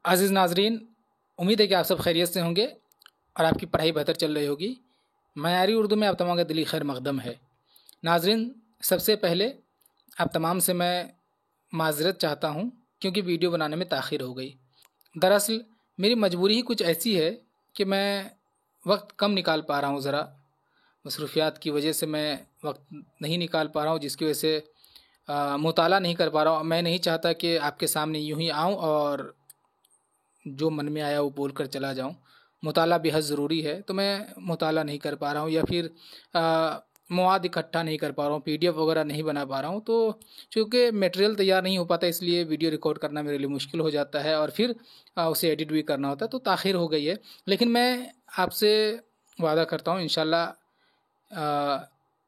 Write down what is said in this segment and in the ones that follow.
अज़ीज़ नाज़रीन, उम्मीद है कि आप सब खैरियत से होंगे और आपकी पढ़ाई बेहतर चल रही होगी। मयारी उर्दू में आप तमाम का दिली खैर मकदम है। नाज़रीन, सबसे पहले आप तमाम से मैं माज़रत चाहता हूँ क्योंकि वीडियो बनाने में ताख़ीर हो गई। दरअसल मेरी मजबूरी ही कुछ ऐसी है कि मैं वक्त कम निकाल पा रहा हूँ। ज़रा मसरूफ़ियात की वजह से मैं वक्त नहीं निकाल पा रहा हूँ, जिसकी वजह से मुताला नहीं कर पा रहा हूँ। मैं नहीं चाहता कि आपके सामने यूँ ही आऊँ और जो मन में आया वो बोल कर चला जाऊँ। मुताला बेहद ज़रूरी है, तो मैं मुताला नहीं कर पा रहा हूँ या फिर मवाद इकट्ठा नहीं कर पा रहा हूँ, PDF वगैरह नहीं बना पा रहा हूँ। तो चूँकि मटेरियल तैयार नहीं हो पाता, इसलिए वीडियो रिकॉर्ड करना मेरे लिए मुश्किल हो जाता है और फिर उसे एडिट भी करना होता है, तो ताख़ीर हो गई है। लेकिन मैं आपसे वादा करता हूँ इंशाल्लाह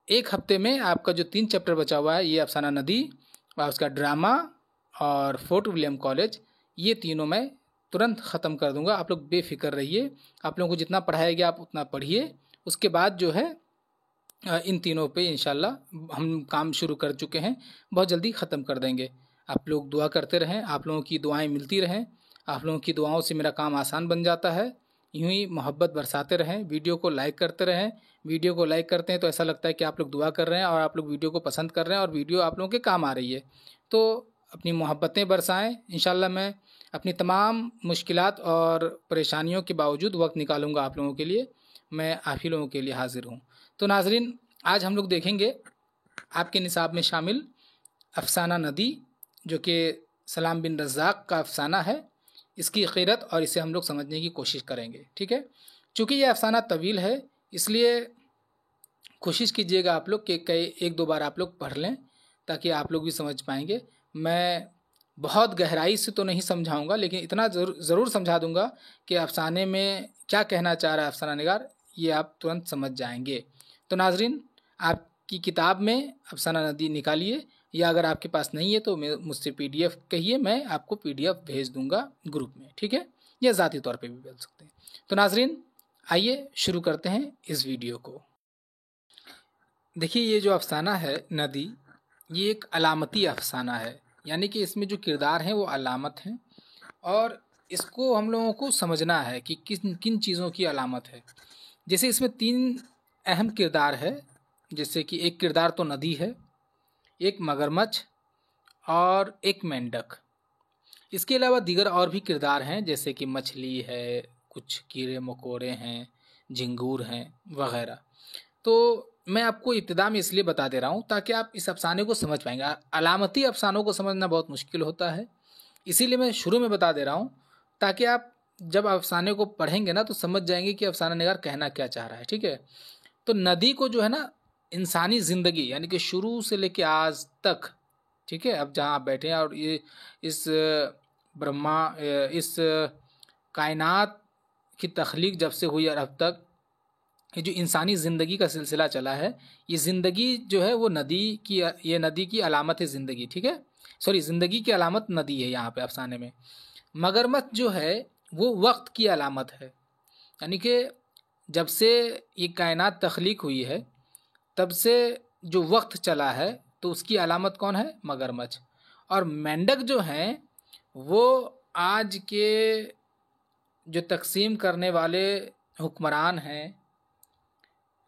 1 हफ्ते में आपका जो 3 चैप्टर बचा हुआ है, ये अफसाना नदी और उसका ड्रामा और फोर्ट विलियम कॉलेज, ये तीनों मैं तुरंत ख़त्म कर दूंगा। आप लोग बेफिक्र रहिए। आप लोगों को जितना पढ़ाया गया आप उतना पढ़िए। उसके बाद जो है इन तीनों पे इंशाल्लाह हम काम शुरू कर चुके हैं, बहुत जल्दी ख़त्म कर देंगे। आप लोग दुआ करते रहें, आप लोगों की दुआएं मिलती रहें। आप लोगों की दुआओं से मेरा काम आसान बन जाता है। यूँ ही मोहब्बत बरसाते रहें, वीडियो को लाइक करते रहें। वीडियो को लाइक करते हैं तो ऐसा लगता है कि आप लोग दुआ कर रहे हैं और आप लोग वीडियो को पसंद कर रहे हैं और वीडियो आप लोगों के काम आ रही है। तो अपनी मोहब्बतें बरसाएं। इंशाल्लाह मैं अपनी तमाम मुश्किलात और परेशानियों के बावजूद वक्त निकालूंगा आप लोगों के लिए। मैं आप ही लोगों के लिए हाजिर हूँ। तो नाजरीन, आज हम लोग देखेंगे आपके निसाब में शामिल अफसाना नदी, जो कि सलाम बिन रज़्ज़ाक़ का अफसाना है। इसकी क़ीरत और इसे हम लोग समझने की कोशिश करेंगे, ठीक है। चूँकि ये अफसाना तवील है, इसलिए कोशिश कीजिएगा आप लोग कि कई 1-2 बार आप लोग पढ़ लें, ताकि आप लोग भी समझ पाएंगे। मैं बहुत गहराई से तो नहीं समझाऊंगा, लेकिन इतना ज़रूर समझा दूंगा कि अफसाने में क्या कहना चाह रहा है अफसाना निगार, ये आप तुरंत समझ जाएंगे। तो नाजरीन, आपकी किताब में अफसाना नदी निकालिए, या अगर आपके पास नहीं है तो मुझसे PDF कहिए, मैं आपको PDF भेज दूंगा ग्रुप में, ठीक है, या ज़ाती तौर पे भी भेज सकते हैं। तो नाजरीन, आइए शुरू करते हैं इस वीडियो को। देखिए, ये जो अफसाना है नदी, ये एक अलामती अफसाना है, यानी कि इसमें जो किरदार हैं वो अलामत हैं और इसको हम लोगों को समझना है कि किन किन चीज़ों की अलामत है। जैसे इसमें 3 अहम किरदार है, जैसे कि एक किरदार तो नदी है, एक मगरमच्छ और एक मेंढक। इसके अलावा दीगर और भी किरदार हैं, जैसे कि मछली है, कुछ कीड़े मकोड़े हैं, झिंगूर हैं वगैरह। तो मैं आपको इब्तिदा में इसलिए बता दे रहा हूँ ताकि आप इस अफसाने को समझ पाएंगे। अलामती अफसानों को समझना बहुत मुश्किल होता है, इसीलिए मैं शुरू में बता दे रहा हूँ, ताकि आप जब अफसाने को पढ़ेंगे ना तो समझ जाएंगे कि अफसाना निगार कहना क्या चाह रहा है, ठीक है। तो नदी को जो है ना, इंसानी ज़िंदगी यानी कि शुरू से लेके आज तक, ठीक है, अब जहाँ आप बैठे हैं और ये इस इस कायनात की तख्लीक जब से हुई और अब तक ये जो इंसानी ज़िंदगी का सिलसिला चला है, ये ज़िंदगी जो है वो नदी की, ये नदी की अलामत है ज़िंदगी, ठीक है। सॉरी, ज़िंदगी की अलामत नदी है यहाँ पे अफसाने में। मगरमच्छ जो है वो वक्त की अलामत है, यानी कि जब से ये कायनात तख्लीक हुई है तब से जो वक्त चला है, तो उसकी अलामत कौन है? मगरमच्छ। और मेंढक जो हैं वो आज के जो तकसीम करने वाले हुक्मरान हैं,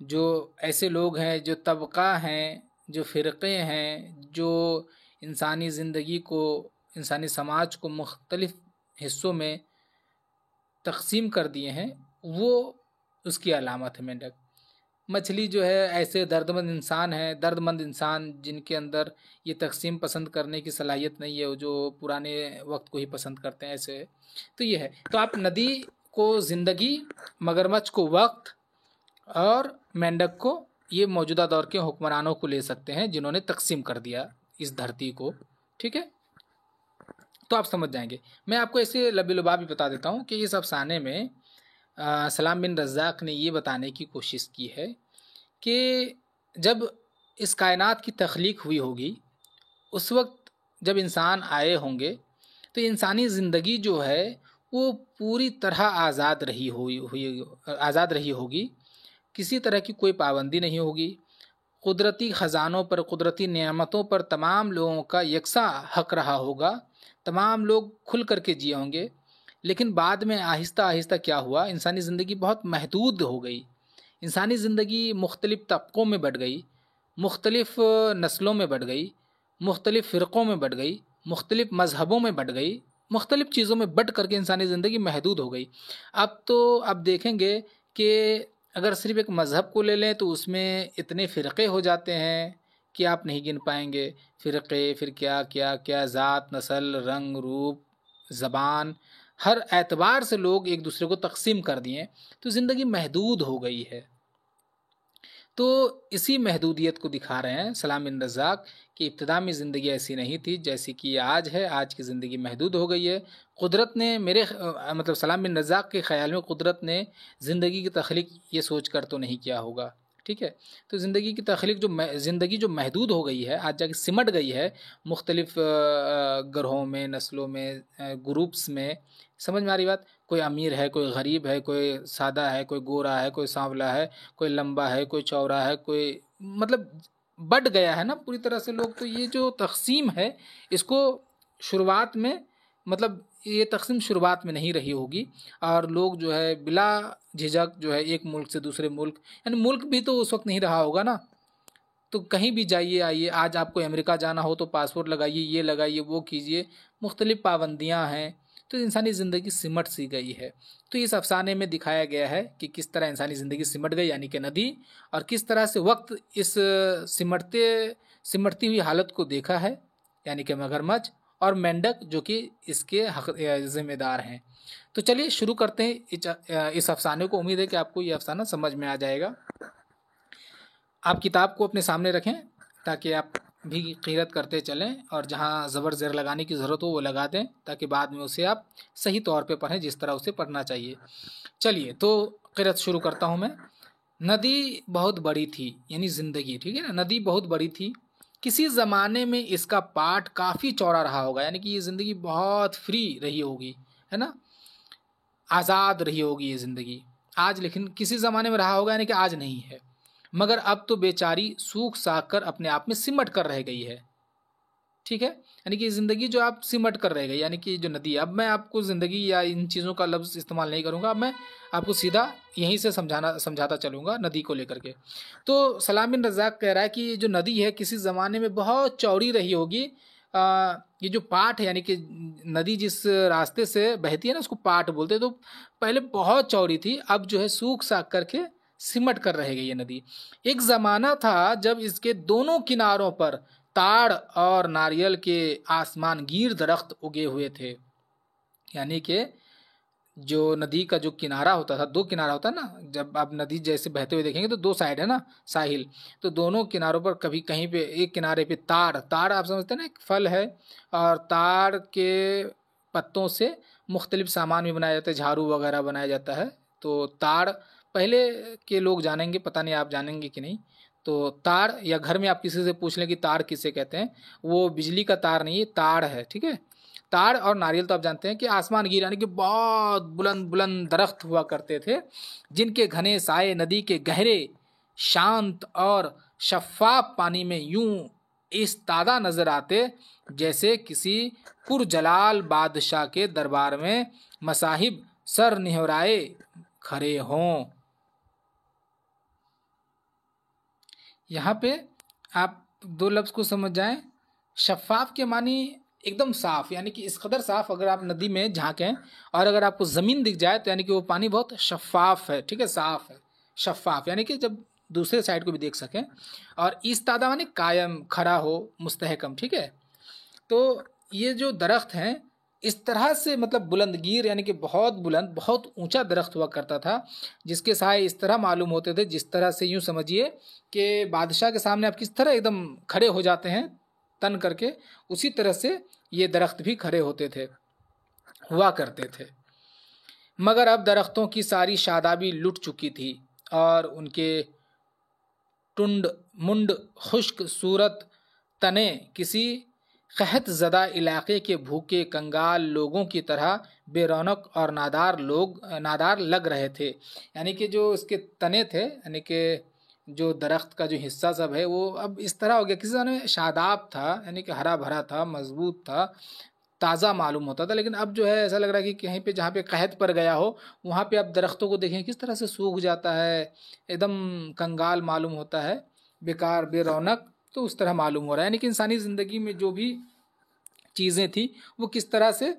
जो ऐसे लोग हैं, जो तबका हैं, जो फ़िरक़े हैं, जो इंसानी ज़िंदगी को, इंसानी समाज को मुख्तलिफ़ हिस्सों में तकसीम कर दिए हैं, वो उसकी अलामत है मेंढक। मछली जो है ऐसे दर्दमंद इंसान जिनके अंदर ये तकसीम पसंद करने की सलाहियत नहीं है, जो पुराने वक्त को ही पसंद करते हैं, ऐसे। तो ये है। तो आप नदी को ज़िंदगी, मगरमच्छ को वक्त और मेंढक को ये मौजूदा दौर के हुक्मरानों को ले सकते हैं जिन्होंने तकसीम कर दिया इस धरती को, ठीक है। तो आप समझ जाएंगे। मैं आपको ऐसे लबे-लुबा भी बता देता हूँ कि इस अफसाने में सलाम बिन रज़्ज़ाक़ ने ये बताने की कोशिश की है कि जब इस कायनात की तख्लीक हुई होगी, उस वक्त जब इंसान आए होंगे, तो इंसानी ज़िंदगी जो है वो पूरी तरह आज़ाद रही होगी। किसी तरह की कोई पाबंदी नहीं होगी। कुदरती ख़ज़ानों पर, कुदरती नेमतों पर तमाम लोगों का यकसा हक़ रहा होगा। तमाम लोग खुल कर के जिए होंगे। लेकिन बाद में आहिस्ता आहिस्ता क्या हुआ, इंसानी ज़िंदगी बहुत महदूद हो गई। इंसानी ज़िंदगी मुख्तलिफ़ तबक़ों में बँट गई, मुख्तलिफ़ नस्लों में बँट गई, मुख्तलिफ़ फ़िरक़ों में बँट गई, मुख्तलिफ़ मज़हबों में बँट गई, मुख्तलिफ़ चीज़ों में बँट करके इंसानी ज़िंदगी महदूद हो गई। अब तो आप देखेंगे कि अगर सिर्फ़ एक मज़हब को ले लें तो उसमें इतने फ़िरक़े हो जाते हैं कि आप नहीं गिन पाएंगे। फ़िरक़े, फिर क्या क्या क्या, ज़ात, नस्ल, रंग, रूप, ज़बान, हर एतबार से लोग एक दूसरे को तक़सीम कर दिए, तो ज़िंदगी महदूद हो गई है। तो इसी महदूदियत को दिखा रहे हैं सलाम बिन रज़्ज़ाक़ कि इब्तिदा में ज़िंदगी ऐसी नहीं थी जैसी कि आज है। आज की ज़िंदगी महदूद हो गई है। कुदरत ने मतलब सलाम बिन रज़्ज़ाक़ के ख़याल में कुदरत ने ज़िंदगी की तख्लीक ये सोच कर तो नहीं किया होगा, ठीक है। तो ज़िंदगी की तख्लीक ज़िंदगी जो महदूद हो गई है, आज जाके सिमट गई है मुख्तलिफ़ ग्रोहों में, नस्लों में, ग्रुप्स में। समझ में आ रही बात? कोई अमीर है, कोई गरीब है, कोई सादा है, कोई गोरा है, कोई सांवला है, कोई लंबा है, कोई चौड़ा है, कोई मतलब बढ़ गया है ना पूरी तरह से लोग। तो ये जो तक़सीम है इसको शुरुआत में मतलब ये तक़सीम शुरुआत में नहीं रही होगी, और लोग जो है बिला झिझक जो है एक मुल्क से दूसरे मुल्क, यानी मुल्क भी तो उस वक्त नहीं रहा होगा ना। तो कहीं भी जाइए आइए, आज आपको अमेरिका जाना हो तो पासपोर्ट लगाइए, ये लगाइए, वो कीजिए, मुख्तलिफ़ पाबंदियाँ हैं। तो इंसानी ज़िंदगी सिमट सी गई है। तो इस अफ़साने में दिखाया गया है कि किस तरह इंसानी ज़िंदगी सिमट गई, यानी कि नदी, और किस तरह से वक्त इस सिमटती हुई हालत को देखा है, यानी कि मगरमच्छ और मेंढक जो कि इसके ज़िम्मेदार हैं। तो चलिए शुरू करते हैं इस अफ़साने को। उम्मीद है कि आपको ये अफ़साना समझ में आ जाएगा। आप किताब को अपने सामने रखें ताकि आप भी क़िरात करते चलें, और जहाँ ज़बर ज़ेर लगाने की ज़रूरत हो वो लगा दें ताकि बाद में उसे आप सही तौर पे पढ़ें जिस तरह उसे पढ़ना चाहिए। चलिए तो क़िरात शुरू करता हूँ मैं। नदी बहुत बड़ी थी, यानी ज़िंदगी, ठीक है ना। नदी बहुत बड़ी थी, किसी ज़माने में इसका पाट काफ़ी चौड़ा रहा होगा, यानी कि ये ज़िंदगी बहुत फ्री रही होगी, है ना, आज़ाद रही होगी ये ज़िंदगी। आज लेकिन किसी ज़माने में रहा होगा, यानी कि आज नहीं है। मगर अब तो बेचारी सूख साख कर अपने आप में सिमट कर रह गई है, ठीक है। यानी कि ज़िंदगी जो आप सिमट कर रह गई, यानी कि जो नदी। अब मैं आपको ज़िंदगी या इन चीज़ों का लफ्ज़ इस्तेमाल नहीं करूँगा, अब मैं आपको सीधा यहीं से समझाता चलूँगा नदी को लेकर के। तो सलाम बिन रज़्ज़ाक़ कह रहा है कि जो नदी है किसी ज़माने में बहुत चौड़ी रही होगी। ये जो पाट है, यानी कि नदी जिस रास्ते से बहती है ना उसको पाट बोलते हैं। तो पहले बहुत चौड़ी थी, अब जो है सूख साख करके सिमट कर रह गई ये नदी। एक ज़माना था जब इसके दोनों किनारों पर ताड़ और नारियल के आसमानगीर दरख्त उगे हुए थे। यानी कि जो नदी का जो किनारा होता था, दो किनारा होता है ना, जब आप नदी जैसे बहते हुए देखेंगे तो दो साइड है ना साहिल, तो दोनों किनारों पर कभी कहीं पे एक किनारे पे ताड़ आप समझते हैं ना, एक फल है, और ताड़ के पत्तों से मुख्तलिफ सामान भी बनाया जाता है, झाड़ू वगैरह बनाया जाता है। तो ताड़ पहले के लोग जानेंगे, पता नहीं आप जानेंगे कि नहीं। तो ताड़, या घर में आप किसी से पूछ लें कि ताड़ किसे कहते हैं, वो बिजली का तार नहीं है, ताड़ है, ठीक है। ताड़ और नारियल तो आप जानते हैं कि आसमानगीर, यानी कि बहुत बुलंद बुलंद दरख्त हुआ करते थे, जिनके घने साए नदी के गहरे, शांत और शफ़ाफ पानी में यूं इस्तादा नजर आते जैसे किसी पुरजलाल बादशाह के दरबार में मसाहिब सर निहराए खड़े हों। यहाँ पे आप दो लफ्ज़ को समझ जाएं। शफ़ाफ के मानी एकदम साफ़, यानी कि इस कदर साफ़ अगर आप नदी में झांकें और अगर आपको ज़मीन दिख जाए तो यानी कि वो पानी बहुत शफ़ाफ है, ठीक है, साफ़ है, शफ़ाफ, यानी कि जब दूसरे साइड को भी देख सकें। और इस्तादा मानी कायम, खड़ा हो, मुस्तहकम, ठीक है। तो ये जो दरख्त हैं इस तरह से मतलब बुलंदगीर, यानी कि बहुत बुलंद, बहुत ऊंचा दरख्त हुआ करता था, जिसके साए इस तरह मालूम होते थे, जिस तरह से यूँ समझिए कि बादशाह के सामने आप किस तरह एकदम खड़े हो जाते हैं तन करके, उसी तरह से ये दरख्त भी खड़े होते थे, हुआ करते थे। मगर अब दरख्तों की सारी शादाबी लुट चुकी थी और उनके टुंड मुंड खुश्क सूरत तने किसी कहत ज़दा इलाके के भूखे कंगाल लोगों की तरह बेरौनक और नादार लग रहे थे। यानी कि जो इसके तने थे, यानी कि जो दरख्त का जो हिस्सा सब है वो अब इस तरह हो गया, किसी ज़माने में शादाब था, यानी कि हरा भरा था, मजबूत था, ताज़ा मालूम होता था। लेकिन अब जो है ऐसा लग रहा है कि कहीं पे जहाँ पे कहत पड़ गया हो वहाँ पे आप दरख्तों को देखें किस तरह से सूख जाता है, एकदम कंगाल मालूम होता है, बेकार बेरौनक। तो उस तरह मालूम हो रहा है, यानी कि इंसानी ज़िंदगी में जो भी चीज़ें थी वो किस तरह से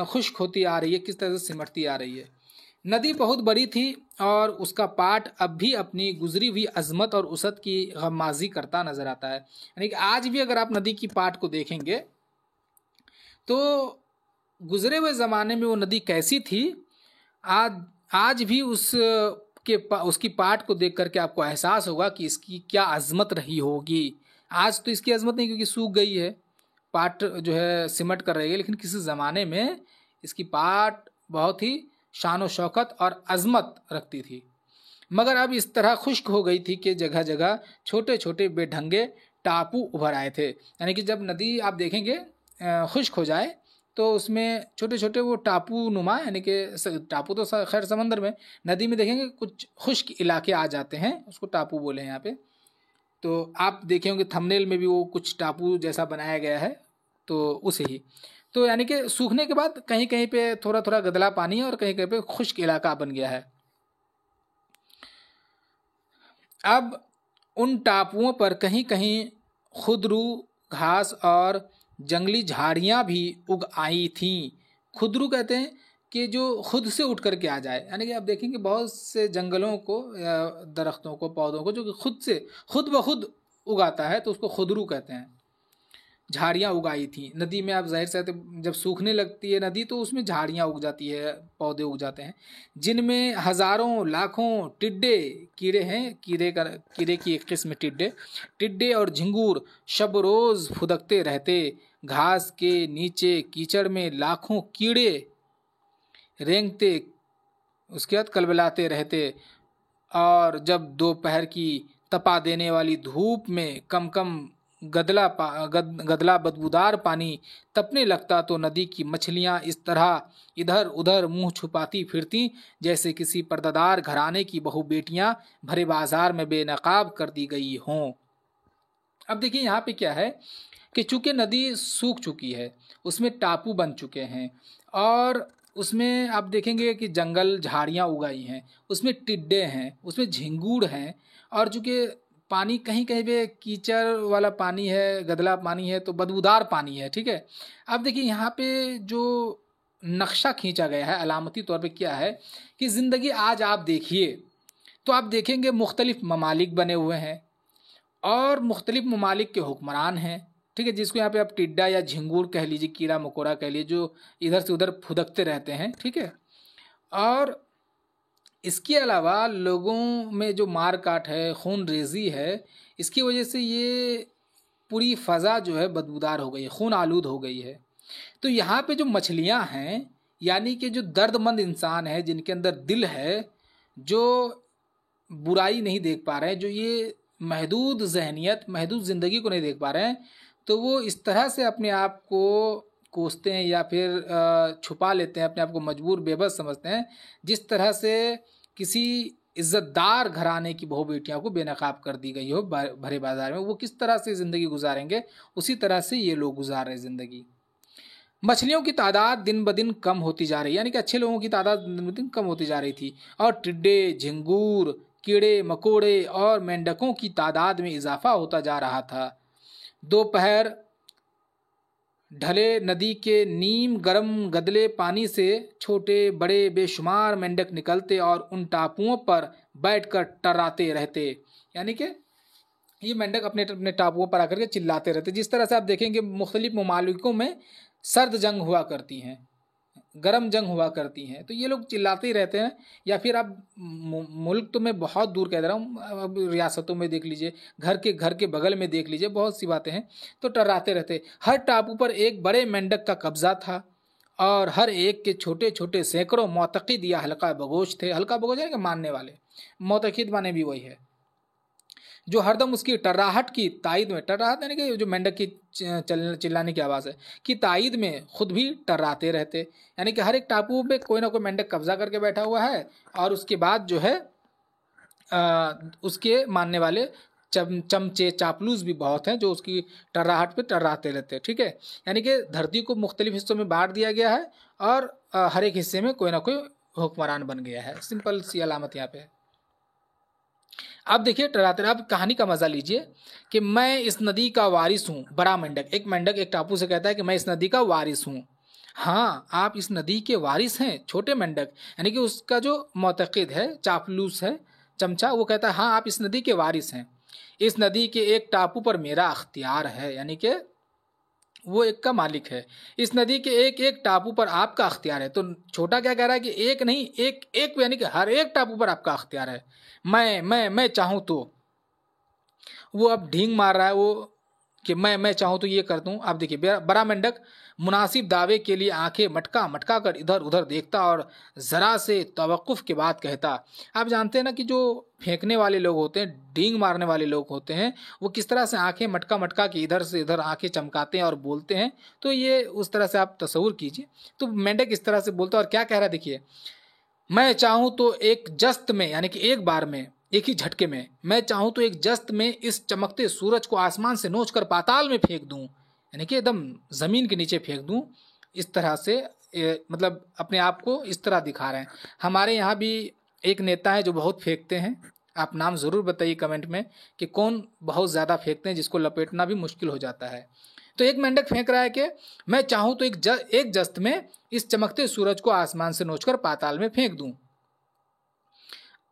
खुश्क होती आ रही है, किस तरह से सिमटती आ रही है। नदी बहुत बड़ी थी और उसका पाट अब भी अपनी गुजरी हुई अजमत और उसत की गमाजी करता नजर आता है। यानी कि आज भी अगर आप नदी की पाट को देखेंगे तो गुजरे हुए ज़माने में वो नदी कैसी थी, आज आज भी उसकी पाट को देख करके आपको एहसास होगा कि इसकी क्या अजमत रही होगी। आज तो इसकी अजमत नहीं, क्योंकि सूख गई है, पाट जो है सिमट कर रही है। लेकिन किसी ज़माने में इसकी पाट बहुत ही शान व शौकत और अजमत रखती थी, मगर अब इस तरह खुश्क हो गई थी कि जगह जगह छोटे छोटे बेढंगे टापू उभर आए थे। यानी कि जब नदी आप देखेंगे खुश्क हो जाए तो उसमें छोटे छोटे वो टापू नुमा, यानी कि टापू तो खैर समंदर में, नदी में देखेंगे कुछ खुश्क इलाके आ जाते हैं, उसको टापू बोले हैं यहाँ पे। तो आप देखे होंगे थंबनेल में भी वो कुछ टापू जैसा बनाया गया है, तो उसे ही तो यानी कि सूखने के बाद कहीं कहीं पे थोड़ा थोड़ा गदला पानी है और कहीं कहीं पे खुश्क इलाका बन गया है। अब उन टापुओं पर कहीं कहीं खुदरू घास और जंगली झाड़ियाँ भी उग आई थीं। खुदरू कहते हैं कि जो खुद से उठ करके आ जाए, यानी कि आप देखेंगे बहुत से जंगलों को या दरख्तों को पौधों को जो कि खुद ब खुद उगाता है, तो उसको खुदरू कहते हैं। झाड़ियाँ उगाई थी नदी में, आप जाहिर से जब सूखने लगती है नदी तो उसमें झाड़ियाँ उग जाती है, पौधे उग जाते हैं, जिनमें हज़ारों लाखों टिड्डे कीड़े हैं। कीड़े की एक किस्म टिड्डे और झिंगूर शब रोज़ फुदकते रहते। घास के नीचे कीचड़ में लाखों कीड़े रेंगते, उसके बाद कलबलाते रहते। और जब दोपहर की तपा देने वाली धूप में कम कम गदला बदबूदार पानी तपने लगता तो नदी की मछलियां इस तरह इधर उधर मुंह छुपाती फिरती जैसे किसी पर्दादार घराने की बहू बेटियां भरे बाजार में बेनकाब कर दी गई हों। अब देखिए यहाँ पे क्या है कि चूंकि नदी सूख चुकी है, उसमें टापू बन चुके हैं और उसमें आप देखेंगे कि जंगल झाड़ियाँ उगाई हैं, उसमें टिड्डे हैं, उसमें झिंगूर हैं, और चूंकि पानी कहीं कहीं पे कीचड़ वाला पानी है, गदला पानी है, तो बदबूदार पानी है। ठीक है, अब देखिए यहाँ पे जो नक्शा खींचा गया है अलामती तौर पे क्या है कि ज़िंदगी आज आप देखिए तो आप देखेंगे मुख्तलिफ ममालिक बने हुए हैं और मुख्तलिफ ममालिक के हुक्मरान हैं। ठीक है, जिसको यहाँ पे आप टिड्डा या झिंगूर कह लीजिए, कीड़ा मकोड़ा कह लीजिए, जो इधर से उधर फुदकते रहते हैं। ठीक है, और इसके अलावा लोगों में जो मार काट है, खून रेजी है, इसकी वजह से ये पूरी फ़ज़ा जो है बदबूदार हो गई है, खून आलूद हो गई है। तो यहाँ पे जो मछलियाँ हैं, यानी कि जो दर्दमंद इंसान है, जिनके अंदर दिल है, जो बुराई नहीं देख पा रहे हैं, जो ये महदूद जहनियत, महदूद ज़िंदगी को नहीं देख पा रहे हैं, तो वो इस तरह से अपने आप को कोसते हैं या फिर छुपा लेते हैं, अपने आप को मजबूर बेबस समझते हैं, जिस तरह से किसी इज़्ज़तदार घराने की बहू बेटियों को बेनकाब कर दी गई हो भरे बाजार में। वो किस तरह से ज़िंदगी गुजारेंगे, उसी तरह से ये लोग गुजार रहे हैं ज़िंदगी। मछलियों की तादाद दिन ब दिन कम होती जा रही है, यानी कि अच्छे लोगों की तादाद दिन ब दिन कम होती जा रही थी, और टिड्डे, झिंगूर, कीड़े मकोड़े और मेंढकों की तादाद में इजाफा होता जा रहा था। दोपहर ढले नदी के नीम गर्म गदले पानी से छोटे बड़े बेशुमार मेंढक निकलते और उन टापुओं पर बैठकर टर्राते रहते। यानी कि ये मेंढक अपने अपने टापुओं पर आकर के चिल्लाते रहते। जिस तरह से आप देखेंगे मुख्तलिफ ममालिकों में सर्द जंग हुआ करती हैं, गर्म जंग हुआ करती हैं, तो ये लोग चिल्लाते ही रहते हैं। या फिर आप मुल्क तो मैं बहुत दूर कह रहा हूँ, अब रियासतों में देख लीजिए, घर के बगल में देख लीजिए, बहुत सी बातें हैं, तो टर्राते रहते। हर टापू पर एक बड़े मेंढक का कब्जा था और हर एक के छोटे छोटे सैकड़ों मोतक़िद या हल्का बगोश थे। हल्का बगोश है कि मानने वाले, मोतक़िद माने भी वही है, जो हरदम उसकी टर्राहट की तायद में, टर्राहट यानी कि जो मेंढक की चिल्लाने की आवाज़ है, की तायद में खुद भी टर्राते रहते। यानी कि हर एक टापू पे कोई ना कोई मेंढक कब्जा करके बैठा हुआ है और उसके बाद जो है उसके मानने वाले चमचे चापलूस भी बहुत हैं जो उसकी टर्राहट पे टर्राते रहते हैं, ठीक है। यानी कि धरती को मुख्तलिफ हिस्सों में बांट दिया गया है और हर एक हिस्से में कोई ना कोई हुक्मरान बन गया है। सिंपल सी अलामत यहाँ पे है। अब देखिए टर्राते, अब कहानी का मजा लीजिए कि मैं इस नदी का वारिस हूँ। बड़ा मेंढक, एक मेंढक एक टापू से कहता है कि मैं इस नदी का वारिस हूँ। हाँ, आप इस नदी के वारिस हैं। छोटे मेंढक यानी कि उसका जो मोतक़िद है, चापलूस है, चमचा, वो कहता है हाँ आप इस नदी के वारिस हैं। इस नदी के एक टापू पर मेरा अख्तियार है, यानी कि वो एक का मालिक है। इस नदी के एक एक टापू पर आपका अख्तियार है। तो छोटा क्या कह रहा है कि एक नहीं, एक एक यानी कि हर एक टापू पर आपका अख्तियार है। मैं चाहूँ तो, वो अब ढींग मार रहा है वो कि मैं चाहूँ तो ये कर दूँ। आप देखिए बड़ा मेंढक मुनासिब दावे के लिए आंखें मटका मटका कर इधर उधर देखता और ज़रा से तवक्कुफ के बाद कहता। आप जानते हैं ना कि जो फेंकने वाले लोग होते हैं, डींग मारने वाले लोग होते हैं, वो किस तरह से आंखें मटका मटका के इधर से इधर आंखें चमकाते हैं और बोलते हैं। तो ये उस तरह से आप तस्वुर कीजिए। तो मेंढक इस तरह से बोलता है और क्या कह रहा है देखिए, मैं चाहूँ तो एक जस्त में, यानी कि एक बार में, एक ही झटके में, मैं चाहूँ तो एक जस्त में इस चमकते सूरज को आसमान से नोच कर पाताल में फेंक दूँ, यानी कि एकदम ज़मीन के नीचे फेंक दूँ। इस तरह से मतलब अपने आप को इस तरह दिखा रहे हैं। हमारे यहाँ भी एक नेता है जो बहुत फेंकते हैं। आप नाम ज़रूर बताइए कमेंट में कि कौन बहुत ज़्यादा फेंकते हैं जिसको लपेटना भी मुश्किल हो जाता है। तो एक मेंढक फेंक रहा है कि मैं चाहूँ तो एक जस्त में इस चमकते सूरज को आसमान से नोचकर पाताल में फेंक दूं।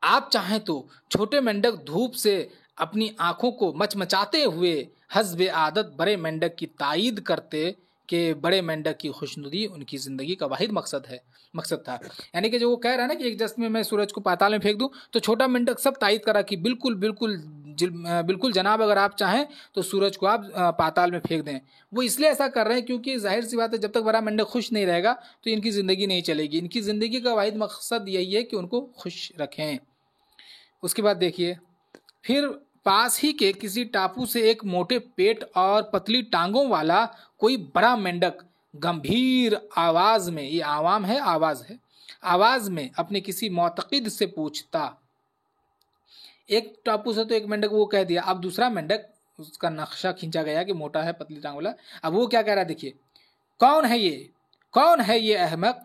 आप चाहें तो छोटे मेंढक धूप से अपनी आंखों को मचमचाते हुए हस्बे आदत बड़े मेंढक की तायीद करते कि बड़े मेंढक की खुशनुदी उनकी ज़िंदगी का वाहिद मकसद था। यानी कि जो वो कह रहा है ना कि एक जस्त में मैं सूरज को पाताल में फेंक दूं, तो छोटा मेंढक सब तायीद करा कि बिल्कुल बिल्कुल बिल्कुल जनाब, अगर आप चाहें तो सूरज को आप पाताल में फेंक दें। वो इसलिए ऐसा कर रहे हैं क्योंकि जाहिर सी बात है, जब तक बड़ा मेंढक खुश नहीं रहेगा तो इनकी ज़िंदगी नहीं चलेगी। इनकी ज़िंदगी का वाहिद मकसद यही है कि उनको खुश रखें। उसके बाद देखिए, फिर पास ही के किसी टापू से एक मोटे पेट और पतली टांगों वाला कोई बड़ा मेंढक गंभीर आवाज में, ये आवाम है, आवाज है, आवाज में अपने किसी मोतक़िद से पूछता। एक टापू से तो एक मेंढक वो कह दिया, अब दूसरा मेंढक, उसका नक्शा खींचा गया कि मोटा है, पतली टांग वाला। अब वो क्या कह रहा है देखिए, कौन है ये अहमक?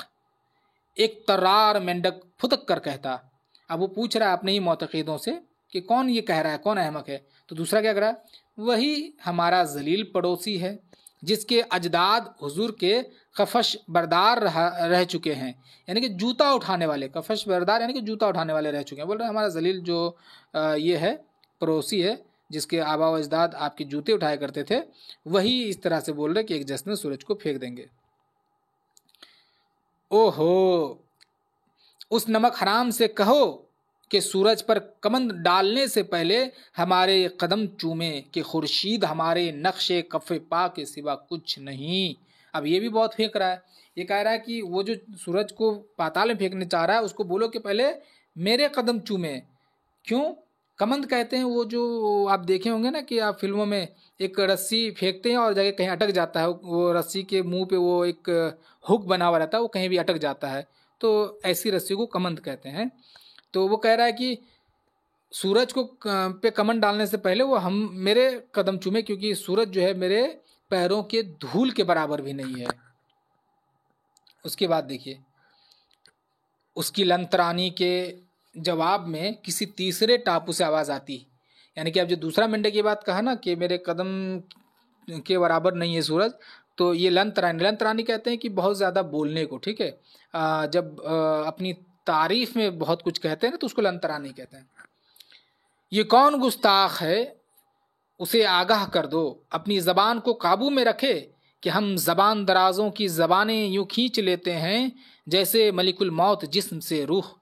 एक तर्रार मेंढक फुदक कर कहता। अब वो पूछ रहा है अपने ही मोतक़िदों से कि कौन ये कह रहा है, कौन अहमक है? तो दूसरा क्या कर रहा है, वही हमारा जलील पड़ोसी है जिसके अजदाद हुजूर के कफश बरदार रह चुके हैं, यानी कि जूता उठाने वाले, कफश बरदार यानी कि जूता उठाने वाले रह चुके हैं। बोल रहे हैं हमारा जलील जो ये है पड़ोसी है जिसके आबा व अजदाद आपके जूते उठाया करते थे, वही इस तरह से बोल रहे कि एक जश्न में सूरज को फेंक देंगे। ओहो, उस नमक हराम से कहो कि सूरज पर कमंद डालने से पहले हमारे कदम चूमे कि खुर्शीद हमारे नक्शे कफ़े पा के सिवा कुछ नहीं। अब ये भी बहुत फेंक रहा है। ये कह रहा है कि वो जो सूरज को पाताल में फेंकने चाह रहा है उसको बोलो कि पहले मेरे कदम चूमे। क्यों? कमंद कहते हैं वो जो आप देखे होंगे ना कि आप फिल्मों में एक रस्सी फेंकते हैं और जाके कहीं अटक जाता है, वो रस्सी के मुंह पे वो एक हुक बना हुआ रहता है, वो कहीं भी अटक जाता है, तो ऐसी रस्सी को कमंद कहते हैं। तो वो कह रहा है कि सूरज को पे कमंद डालने से पहले वो हम मेरे कदम चूमे, क्योंकि सूरज जो है मेरे पैरों के धूल के बराबर भी नहीं है। उसके बाद देखिए, उसकी लंतरानी के जवाब में किसी तीसरे टापू से आवाज़ आती, यानी कि अब जो दूसरा मेंढक की बात कहा ना कि मेरे कदम के बराबर नहीं है सूरज, तो ये लंतरानी कहते हैं कि बहुत ज़्यादा बोलने को, ठीक है। जब अपनी तारीफ में बहुत कुछ कहते हैं ना तो उसको लंतरानी कहते हैं। ये कौन गुस्ताख है, उसे आगाह कर दो, अपनी ज़बान को काबू में रखे कि हम ज़बान दराजों की ज़बानें यूँ खींच लेते हैं जैसे मलिकुल मौत जिस्म से रूह।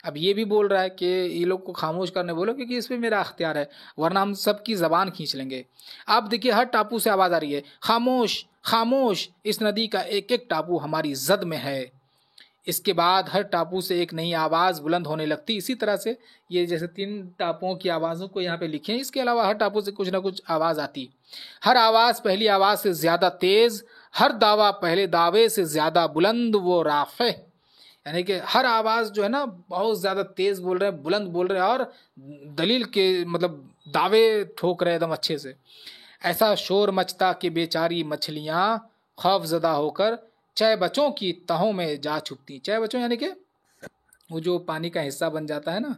अब ये भी बोल रहा है कि ये लोग को खामोश करने बोलो क्योंकि इस पर मेरा अख्तियार है, वरना हम सबकी ज़बान खींच लेंगे। आप देखिए हर टापू से आवाज़ आ रही है, खामोश खामोश, इस नदी का एक एक टापू हमारी जद में है। इसके बाद हर टापू से एक नई आवाज़ बुलंद होने लगती। इसी तरह से ये जैसे 3 टापुओं की आवाज़ों को यहाँ पे लिखे हैं, इसके अलावा हर टापू से कुछ ना कुछ आवाज़ आती। हर आवाज़ पहली आवाज़ से ज़्यादा तेज़, हर दावा पहले दावे से ज़्यादा बुलंद वो राफ़े, यानी कि हर आवाज़ जो है ना बहुत ज़्यादा तेज़ बोल रहे हैं, बुलंद बोल रहे हैं और दलील के मतलब दावे ठोक रहे एकदम अच्छे से। ऐसा शोर मचता कि बेचारी मछलियाँ खौफजदा होकर चय बचों की तहों में जा छुपती। चय बचों यानी कि वो जो पानी का हिस्सा बन जाता है ना,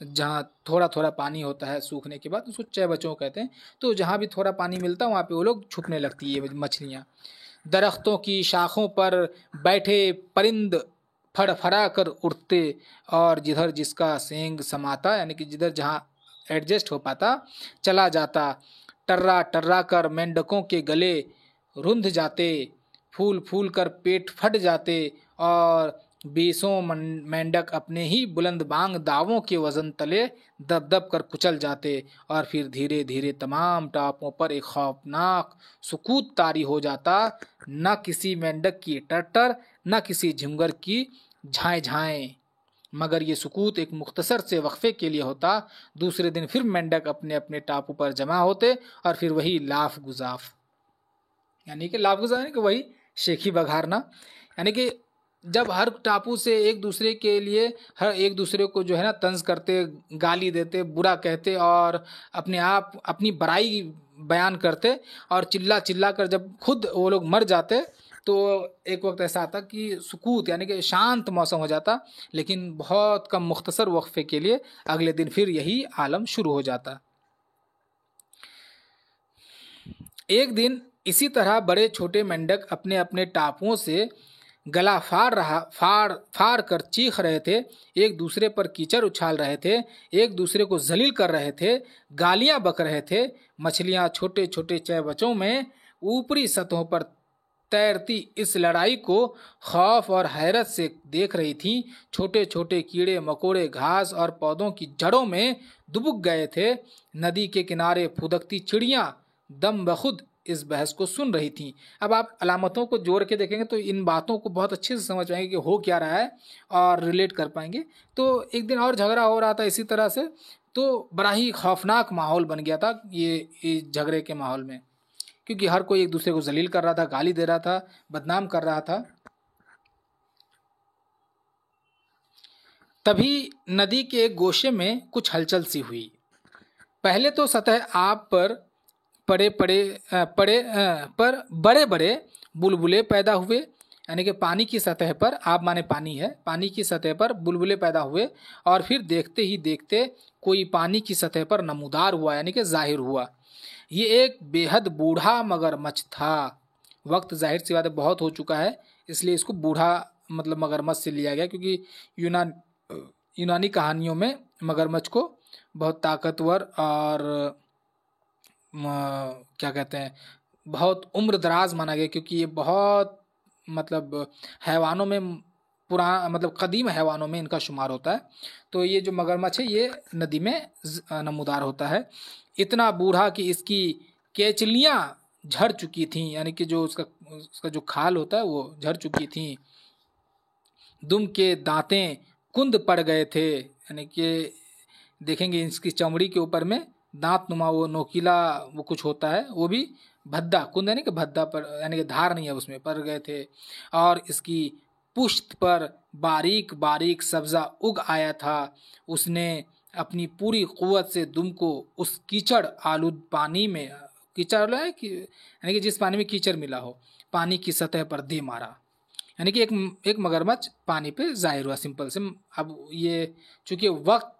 जहाँ थोड़ा थोड़ा पानी होता है सूखने के बाद, उसको चय बचों कहते हैं। तो जहाँ भी थोड़ा पानी मिलता है वहाँ पे वो लोग छुपने लगती है मछलियाँ। दरख्तों की शाखों पर बैठे परिंद फड़फड़ा कर उड़ते, और जिधर जिसका सेंग समाता यानी कि जिधर जहाँ एडजस्ट हो पाता चला जाता। टर्रा टर्रा कर मेंढकों के गले रुंध जाते, फूल फूल कर पेट फट जाते, और बीसों मेंढक अपने ही बुलंद बांग दावों के वजन तले दब दब कर कुचल जाते। और फिर धीरे धीरे तमाम टापुओं पर एक खौफनाक सुकूत तारी हो जाता। न किसी मेंढक की टट्टर, न किसी झिंगर की झाएं झाएं, मगर ये सुकूत एक मुख्तसर से वक्फे के लिए होता। दूसरे दिन फिर मेंढक अपने अपने टापू पर जमा होते, और फिर वही लाफ गुजाफ, यानी कि लाफ गुजाफ यानी कि वही शेखी बघारना, यानी कि जब हर टापू से एक दूसरे के लिए हर एक दूसरे को जो है ना तंज करते, गाली देते, बुरा कहते, और अपने आप अपनी बड़ाई बयान करते, और चिल्ला चिल्ला कर जब खुद वो लोग मर जाते, तो एक वक्त ऐसा आता कि सुकूत यानी कि शांत मौसम हो जाता। लेकिन बहुत कम मुख्तसर वक्फे के लिए अगले दिन फिर यही आलम शुरू हो जाता। एक दिन इसी तरह बड़े छोटे मेंढक अपने अपने टापुओं से गला फाड़ कर चीख रहे थे, एक दूसरे पर कीचड़ उछाल रहे थे, एक दूसरे को जलील कर रहे थे, गालियां बक रहे थे। मछलियां छोटे छोटे चय बचों में ऊपरी सतहों पर तैरती इस लड़ाई को खौफ और हैरत से देख रही थीं। छोटे छोटे कीड़े मकोड़े घास और पौधों की जड़ों में दुबक गए थे। नदी के किनारे फुदकती चिड़ियां दम बखुद इस बहस को सुन रही थीं। अब आप अलामतों को जोड़ के देखेंगे तो इन बातों को बहुत अच्छे से समझ पाएंगे कि हो क्या रहा है और रिलेट कर पाएंगे। तो एक दिन और झगड़ा हो रहा था इसी तरह से, तो बड़ा ही खौफनाक माहौल बन गया था ये झगड़े के माहौल में, क्योंकि हर कोई एक दूसरे को जलील कर रहा था, गाली दे रहा था, बदनाम कर रहा था। तभी नदी के एक गोशे में कुछ हलचल सी हुई। पहले तो सतह आप पर बड़े बड़े बुलबुले पैदा हुए, यानी कि पानी की सतह पर, आप माने पानी है, पानी की सतह पर बुलबुले पैदा हुए, और फिर देखते ही देखते कोई पानी की सतह पर नमूदार हुआ, यानी कि जाहिर हुआ। ये एक बेहद बूढ़ा मगरमच्छ था। वक्त जाहिर सी बात है बहुत हो चुका है, इसलिए इसको बूढ़ा मतलब मगरमच्छ से लिया गया, क्योंकि यूनानी कहानियों में मगरमच्छ को बहुत ताकतवर और क्या कहते हैं बहुत उम्र दराज माना गया, क्योंकि ये बहुत मतलब हैवानों में मतलब कदीम हैवानों में इनका शुमार होता है। तो ये जो मगरमच्छ है ये नदी में नमूदार होता है। इतना बूढ़ा कि इसकी केचलियाँ झड़ चुकी थीं, यानी कि जो उसका जो खाल होता है वो झड़ चुकी थीं। दुम के दांतें कुंद पड़ गए थे, यानी कि देखेंगे इसकी चमड़ी के ऊपर में दांत नुमा वो नोकीला वो कुछ होता है, वो भी भद्दा कुंद यानी कि भद्दा पर, यानी कि धार नहीं है उसमें, पड़ गए थे। और इसकी पुश्त पर बारीक बारीक सब्जा उग आया था। उसने अपनी पूरी कुव्वत से दुम को उस कीचड़ आलूद पानी में, कीचड़ है कि यानी कि जिस पानी में कीचड़ मिला हो, पानी की सतह पर दे मारा, यानी कि एक मगरमच्छ पानी पे जाहिर हुआ, सिंपल से। अब ये चूंकि वक्त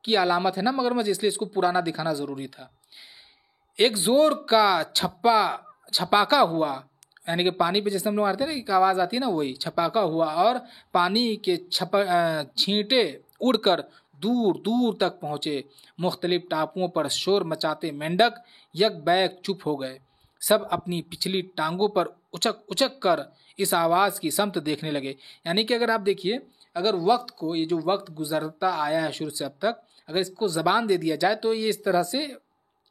की अलामत है ना मगरमच्छ, इसलिए इसको पुराना दिखाना जरूरी था। एक जोर का छपाका हुआ, यानी कि पानी पे जैसे हम लोग मारते हैं ना एक आवाज आती है ना, वही छपाका हुआ, और पानी के छींटे उड़कर दूर दूर तक पहुंचे। मुख्तलिफ टापुओं पर शोर मचाते मेंढक यक बैक चुप हो गए। सब अपनी पिछली टांगों पर उचक उचक कर इस आवाज की समत देखने लगे। यानी कि अगर आप देखिए, अगर वक्त को, ये जो वक्त गुजरता आया है शुरू से अब तक, अगर इसको जबान दे दिया जाए तो ये इस तरह से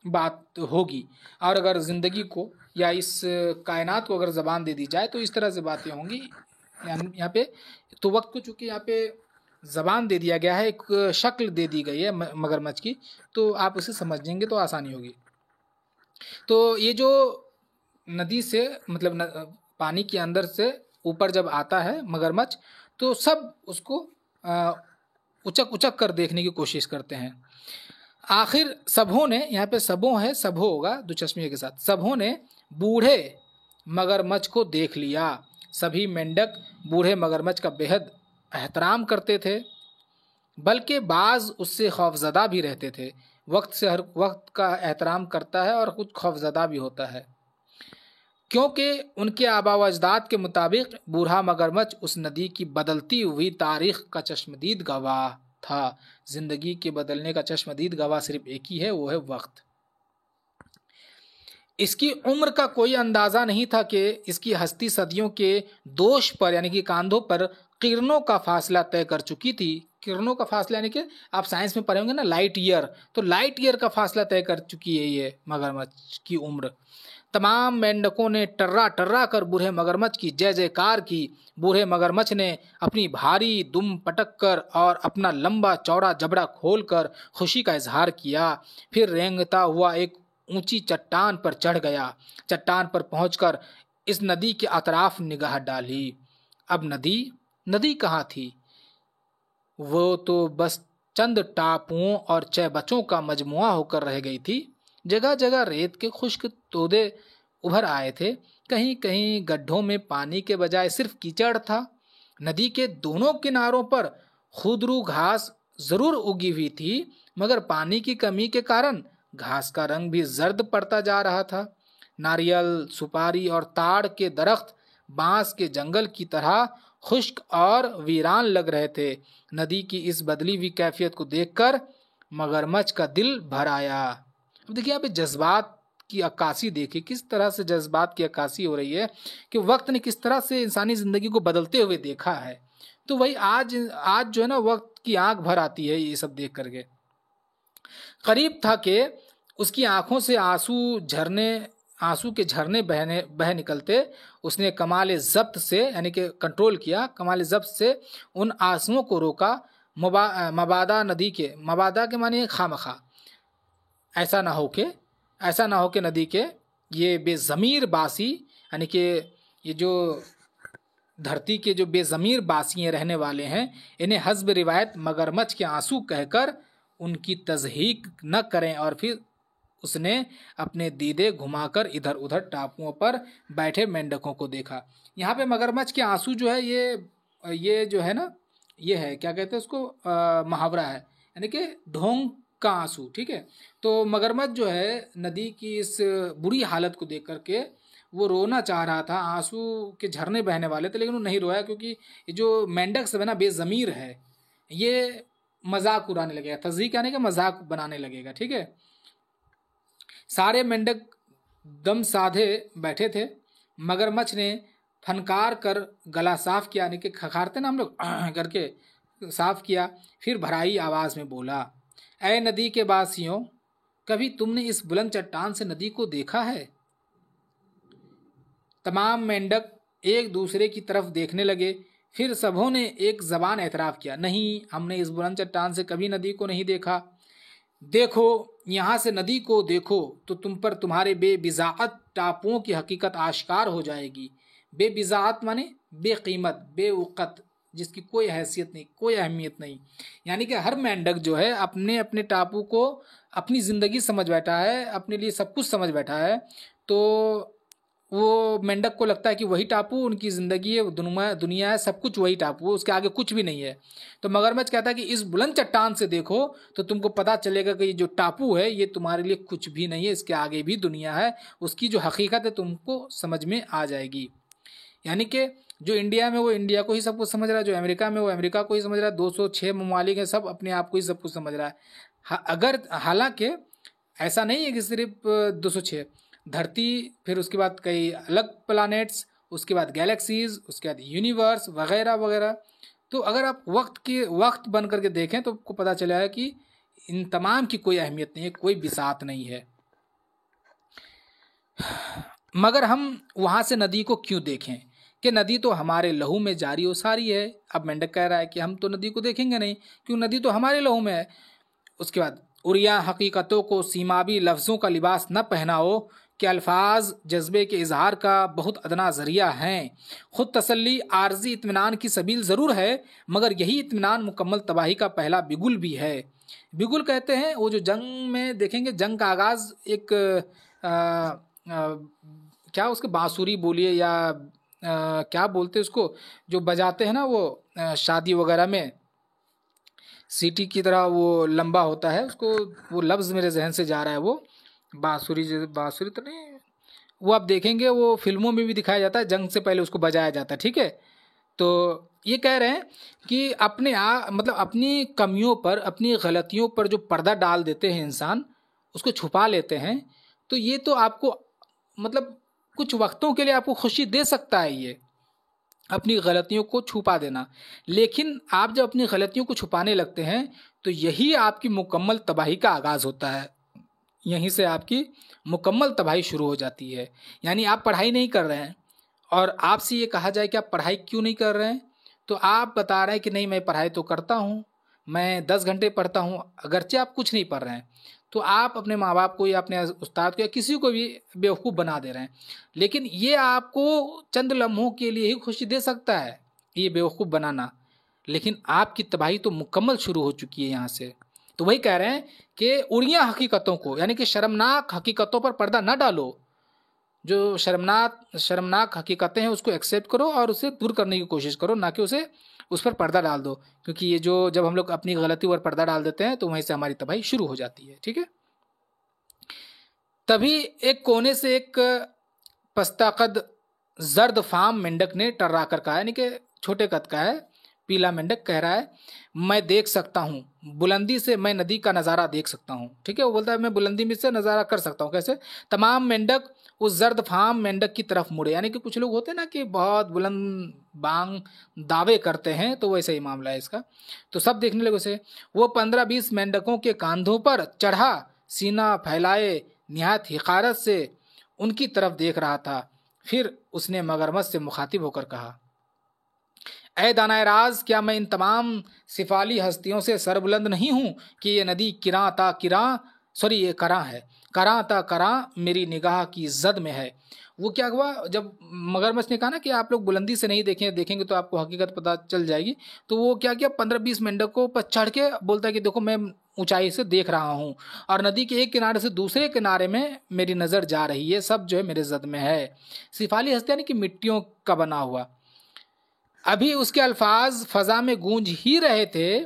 बात होगी, और अगर ज़िंदगी को या इस कायनात को अगर ज़बान दे दी जाए तो इस तरह से बातें होंगी। यहाँ पे तो वक्त को चूँकि यहाँ पे ज़बान दे दिया गया है, एक शक्ल दे दी गई है मगरमच्छ की, तो आप उसे समझेंगे तो आसानी होगी। तो ये जो नदी से मतलब पानी के अंदर से ऊपर जब आता है मगरमच्छ, तो सब उसको उचक उचक कर देखने की कोशिश करते हैं। आखिर सबों ने, यहाँ पे सबों है, सबो होगा दो चश्मे के साथ, सबों ने बूढ़े मगरमच्छ को देख लिया। सभी मेंढक बूढ़े मगरमच्छ का बेहद एहतराम करते थे, बल्कि बाज उससे खौफजदा भी रहते थे। वक्त से हर वक्त का एहतराम करता है और कुछ खौफजदा भी होता है, क्योंकि उनके आबा व अजदाद के मुताबिक बूढ़ा मगरमच्छ उस नदी की बदलती हुई तारीख का चश्मदीद गवाह था। जिंदगी के बदलने का चश्मदीद गवाह सिर्फ एक ही है, वो है वक्त। इसकी उम्र का कोई अंदाजा नहीं था कि इसकी हस्ती सदियों के दोष पर यानी कि कांधों पर किरणों का फासला तय कर चुकी थी। किरणों का फासला यानी कि आप साइंस में पढ़े होंगे ना, लाइट ईयर, तो लाइट ईयर का फासला तय कर चुकी है ये मगरमच्छ की उम्र। तमाम मेंढकों ने टर्रा टर्रा कर बूढ़े मगरमच्छ की जय जयकार की। बूढ़े मगरमच्छ ने अपनी भारी दुम पटक कर और अपना लंबा चौड़ा जबड़ा खोलकर खुशी का इजहार किया। फिर रेंगता हुआ एक ऊंची चट्टान पर चढ़ गया। चट्टान पर पहुंचकर इस नदी के अतराफ निगाह डाली। अब नदी कहाँ थी? वो तो बस चंद टापुओं और चैबचों का मजमुआ होकर रह गई थी। जगह जगह रेत के खुश्क तोदे उभर आए थे। कहीं कहीं गड्ढों में पानी के बजाय सिर्फ कीचड़ था। नदी के दोनों किनारों पर खुदरू घास जरूर उगी हुई थी, मगर पानी की कमी के कारण घास का रंग भी जर्द पड़ता जा रहा था। नारियल, सुपारी और ताड़ के दरख्त बांस के जंगल की तरह खुश्क और वीरान लग रहे थे। नदी की इस बदली हुई कैफियत को देखकर मगरमच्छ का दिल भर आया। अब देखिए यहाँ पे जज्बात की अक्कासी देखिए, किस तरह से जज्बात की अक्कासी हो रही है कि वक्त ने किस तरह से इंसानी जिंदगी को बदलते हुए देखा है। तो वही आज जो है ना, वक्त की आंख भर आती है ये सब देख करके। करीब था कि उसकी आंखों से आंसू के झरने बह निकलते। उसने कमाल जब्त से यानी कि कंट्रोल किया, कमाल जब्त से उन आंसुओं को रोका। मबादा के माने खामखा, ऐसा ना हो कि नदी के ये बेज़मीर बासी यानी कि ये जो धरती के जो बेज़मीर बासियाँ रहने वाले हैं, इन्हें हस्ब रिवायत मगरमच्छ के आंसू कहकर उनकी तज़हीक न करें। और फिर उसने अपने दीदे घुमाकर इधर उधर टापुओं पर बैठे मेंढकों को देखा। यहाँ पे मगरमच्छ के आंसू जो है ये जो है ना, ये है क्या कहते हैं उसको, मुहावरा है, यानी कि ढोंग का आंसू। ठीक है, तो मगरमच्छ जो है नदी की इस बुरी हालत को देख करके वो रोना चाह रहा था, आंसू के झरने बहने वाले थे, लेकिन वो नहीं रोया क्योंकि जो मेंढक सब है ना बेज़मीर है, ये मजाक उड़ाने लगेगा, तज़हीक यानी कि मजाक बनाने लगेगा। ठीक है, सारे मेंढक दम साधे बैठे थे। मगरमच्छ ने फनकार कर गला साफ किया, यानी कि खखारते ना हम लोग करके साफ किया। फिर भराई आवाज में बोला, ऐ नदी के वासियों, कभी तुमने इस बुलंद चट्टान से नदी को देखा है? तमाम मेंढक एक दूसरे की तरफ देखने लगे। फिर सबों ने एक जबान एतराफ़ किया, नहीं, हमने इस बुलंद चट्टान से कभी नदी को नहीं देखा। देखो, यहाँ से नदी को देखो तो तुम पर तुम्हारे बेबिज़ाअत टापुओं की हकीकत आश्कार हो जाएगी। बेबिज़ाअत माने बेकीमत, बेवक़्त, जिसकी कोई हैसियत नहीं, कोई अहमियत नहीं। यानी कि हर मेंढक जो है अपने अपने टापू को अपनी ज़िंदगी समझ बैठा है, अपने लिए सब कुछ समझ बैठा है। तो वो मेंढक को लगता है कि वही टापू उनकी ज़िंदगी है, दुनिया है, सब कुछ वही टापू है, उसके आगे कुछ भी नहीं है। तो मगरमच्छ कहता है कि इस बुलंद चट्टान से देखो तो तुमको पता चलेगा कि ये जो टापू है ये तुम्हारे लिए कुछ भी नहीं है, इसके आगे भी दुनिया है, उसकी जो हकीकत है तुमको समझ में आ जाएगी। यानी कि जो इंडिया में वो इंडिया को ही सब कुछ समझ रहा है, जो अमेरिका में वो अमेरिका को ही समझ रहा है, 206 ममालिक हैं, सब अपने आप को ही सब कुछ समझ रहा है। अगर हालांकि ऐसा नहीं है कि सिर्फ 206, धरती, फिर उसके बाद कई अलग प्लैनेट्स, उसके बाद गैलेक्सीज, उसके बाद यूनिवर्स वगैरह वगैरह। तो अगर आप वक्त बन करके देखें तो आपको पता चला है कि इन तमाम की कोई अहमियत नहीं है, कोई बिसात नहीं है। मगर हम वहाँ से नदी को क्यों देखें कि नदी तो हमारे लहू में जारी और सारी है। अब मेंढक कह रहा है कि हम तो नदी को देखेंगे नहीं, क्यों, नदी तो हमारे लहू में है। उसके बाद, उरिया हकीकतों को सीमावी लफ्ज़ों का लिबास न पहनाओ, के अल्फाज जज्बे के इजहार का बहुत अदना ज़रिया हैं। ख़ुद तसल्ली आर्जी इत्मीनान की सबील ज़रूर है, मगर यही इत्मीनान मुकम्मल तबाही का पहला बिगुल भी है। बिगुल कहते हैं वो जो जंग में देखेंगे, जंग का आगाज़ एक क्या उसके बांसुरी बोलिए या क्या बोलते हैं उसको, जो बजाते हैं ना वो शादी वगैरह में सीटी की तरह, वो लंबा होता है, उसको वो लफ्ज़ मेरे जहन से जा रहा है, वो बांसुरी, बांसुरी तो नहीं, वो आप देखेंगे वो फिल्मों में भी दिखाया जाता है, जंग से पहले उसको बजाया जाता है, ठीक है। तो ये कह रहे हैं कि अपने मतलब अपनी कमियों पर, अपनी गलतियों पर जो पर्दा डाल देते हैं इंसान, उसको छुपा लेते हैं, तो ये तो आपको मतलब कुछ वक्तों के लिए आपको खुशी दे सकता है ये अपनी गलतियों को छुपा देना, लेकिन आप जब अपनी गलतियों को छुपाने लगते हैं तो यही आपकी मुकम्मल तबाही का आगाज़ होता है। यहीं से आपकी मुकम्मल तबाही शुरू हो जाती है। यानी आप पढ़ाई नहीं कर रहे हैं और आपसे ये कहा जाए कि आप पढ़ाई क्यों नहीं कर रहे हैं, तो आप बता रहे हैं कि नहीं मैं पढ़ाई तो करता हूँ, मैं 10 घंटे पढ़ता हूँ, अगरचे आप कुछ नहीं पढ़ रहे हैं, तो आप अपने माँ बाप को या अपने उस्ताद को या किसी को भी बेवकूफ़ बना दे रहे हैं। लेकिन ये आपको चंद लम्हों के लिए ही खुशी दे सकता है ये बेवकूफ़ बनाना, लेकिन आपकी तबाही तो मुकम्मल शुरू हो चुकी है यहाँ से। तो वही कह रहे हैं कि उड़िया हकीकतों को, यानी कि शर्मनाक हकीकतों पर पर्दा ना डालो। जो शर्मनाक हकीकतें हैं उसको एक्सेप्ट करो और उसे दूर करने की कोशिश करो, ना कि उसे उस पर पर्दा डाल दो, क्योंकि ये जो जब हम लोग अपनी गलती पर पर्दा डाल देते हैं तो वहीं से हमारी तबाही शुरू हो जाती है, ठीक है। तभी एक कोने से एक पस्ता कद जर्द फाम मेंढक ने टर्रा कर कहा, यानी कि छोटे कद का है, पीला मेंढक कह रहा है मैं देख सकता हूँ, बुलंदी से मैं नदी का नज़ारा देख सकता हूँ, ठीक है। वो बोलता है मैं बुलंदी में से नज़ारा कर सकता हूँ। कैसे? तमाम मेंढक उस जर्द फाम मेंढक की तरफ मुड़े, यानी कि कुछ लोग होते हैं ना कि बहुत बुलंद बांग दावे करते हैं, तो वैसे ही मामला है इसका। तो सब देखने लगे उसे। वो 15-20 मेंढकों के कांधों पर चढ़ा, सीना फैलाए निहायत हिकारत से उनकी तरफ देख रहा था। फिर उसने मगरमच्छ से मुखातिब होकर कहा, ऐ दानाए राज, क्या मैं इन तमाम सिफाली हस्तियों से सरबुलंद नहीं हूँ कि ये नदी किरां ता किरां, सॉरी ये करां है, करां ता करां मेरी निगाह की जद में है। वो क्या हुआ, जब मगरमच्छ ने कहा ना कि आप लोग बुलंदी से नहीं देखेंगे तो आपको हकीकत पता चल जाएगी, तो वो क्या किया, 15-20 मेंढकों पर चढ़ के बोलता है कि देखो मैं ऊंचाई से देख रहा हूँ और नदी के एक किनारे से दूसरे किनारे में मेरी नज़र जा रही है, सब जो है मेरे जद में है। सिफाली हस्ती यानी कि मिट्टियों का बना हुआ। अभी उसके अल्फाज फजा में गूंज ही रहे थे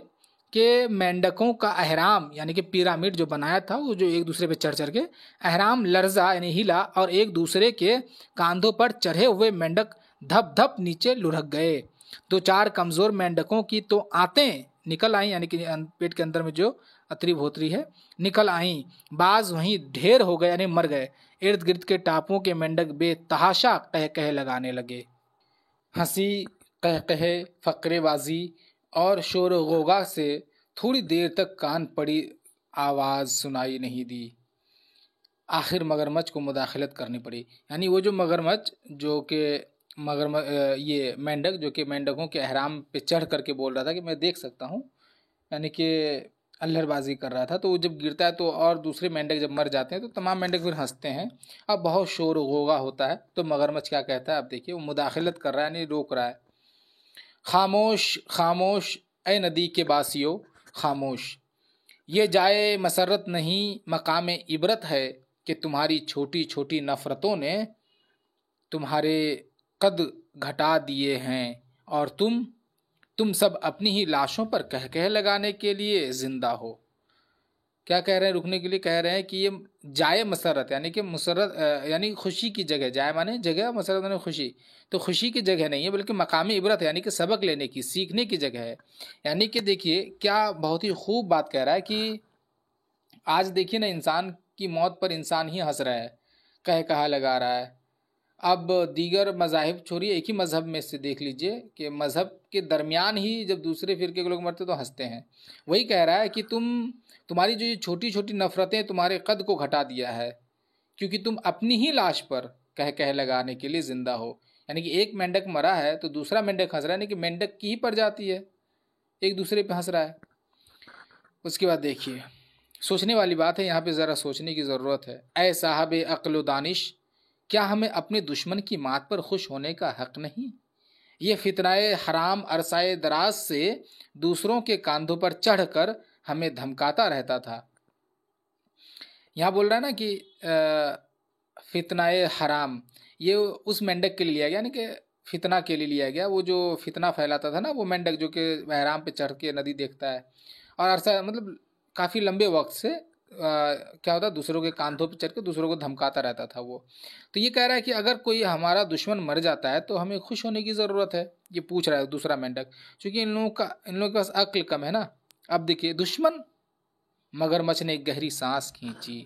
कि मेंढकों का अहराम, यानी कि पिरामिड जो बनाया था, वो जो एक दूसरे पे चढ़ चढ़ के अहराम लर्जा यानी हिला और एक दूसरे के कांधों पर चढ़े हुए मेंढक धप धप नीचे लुढ़क गए। 2-4 कमजोर मेंढकों की तो आंतें निकल आई, यानी कि पेट के अंदर में जो अतरी भोतरी है निकल आई। बाज वहीं ढेर हो गए यानी मर गए। इर्द गिर्द के टापुओं के मेंढक बेतहाशा कह कह लगाने लगे। हंसी, कहकहे, फकरेबाजी और शोर गोगा से थोड़ी देर तक कान पड़ी आवाज़ सुनाई नहीं दी। आखिर मगरमच्छ को मुदाखलत करनी पड़ी। यानी वो जो मगरमच्छ जो कि ये मेंढक जो कि मेंढकों के अहराम पे चढ़ करके बोल रहा था कि मैं देख सकता हूँ, यानी कि अल्हड़बाजी कर रहा था, तो वो जब गिरता है तो और दूसरे मेंढक जब मर जाते हैं तो तमाम मेंढक फिर हंसते हैं। अब बहुत शोर गोगा होता है तो मगरमच्छ क्या कहता है, अब देखिए, वो मुदाखलत कर रहा है, यानी रोक रहा है। खामोश खामोश ए नदी के बासियों खामोश, ये जाए मसरत नहीं मकाम इबरत है कि तुम्हारी छोटी छोटी नफ़रतों ने तुम्हारे कद घटा दिए हैं और तुम सब अपनी ही लाशों पर कह कह लगाने के लिए जिंदा हो। क्या कह रहे हैं रुकने के लिए? कह रहे हैं कि ये जाए मसरत, यानी कि मुसरत यानी खुशी की जगह, जाए माने जगह, मसरत माने खुशी, तो खुशी की जगह नहीं है बल्कि मकामी इबरत है, यानी कि सबक लेने की, सीखने की जगह है। यानी कि देखिए क्या बहुत ही खूब बात कह रहा है कि आज देखिए ना, इंसान की मौत पर इंसान ही हंस रहा है, कह कहा लगा रहा है। अब दीगर मज़ाहिब छोड़िए, एक ही मज़हब में से देख लीजिए कि मज़हब के दरमियान ही जब दूसरे फ़िरके के लोग मरते तो हंसते हैं। वही कह रहा है कि तुम्हारी जो ये छोटी छोटी नफ़रतें तुम्हारे कद को घटा दिया है, क्योंकि तुम अपनी ही लाश पर कह कह लगाने के लिए ज़िंदा हो। यानी कि एक मेंढक मरा है तो दूसरा मेंढक हंस रहा है, यानी कि मेंढक की ही पड़ जाती है, एक दूसरे पे हंस रहा है। उसके बाद देखिए, सोचने वाली बात है, यहाँ पे ज़रा सोचने की ज़रूरत है। ऐ साहब अक्ल दानिश, क्या हमें अपने दुश्मन की मात पर खुश होने का हक नहीं? ये फितनाए हराम अरसाए दराज से दूसरों के कांधों पर चढ़कर हमें धमकाता रहता था। यहाँ बोल रहा है ना कि फितनाए हराम, ये उस मेंढक के लिए लिया गया, यानी कि फितना के लिए लिया गया। वो जो फितना फैलाता था ना, वो मेंढक जो कि बहराम पे चढ़ के नदी देखता है और अरसा मतलब काफ़ी लंबे वक्त से क्या होता है, दूसरों के कांधों पे चढ़ के दूसरों को धमकाता रहता था वो। तो ये कह रहा है कि अगर कोई हमारा दुश्मन मर जाता है तो हमें खुश होने की ज़रूरत है। ये पूछ रहा है दूसरा मेंढक, क्योंकि इन लोगों के पास अक्ल कम है ना। अब देखिए, दुश्मन, मगरमच्छ ने एक गहरी सांस खींची।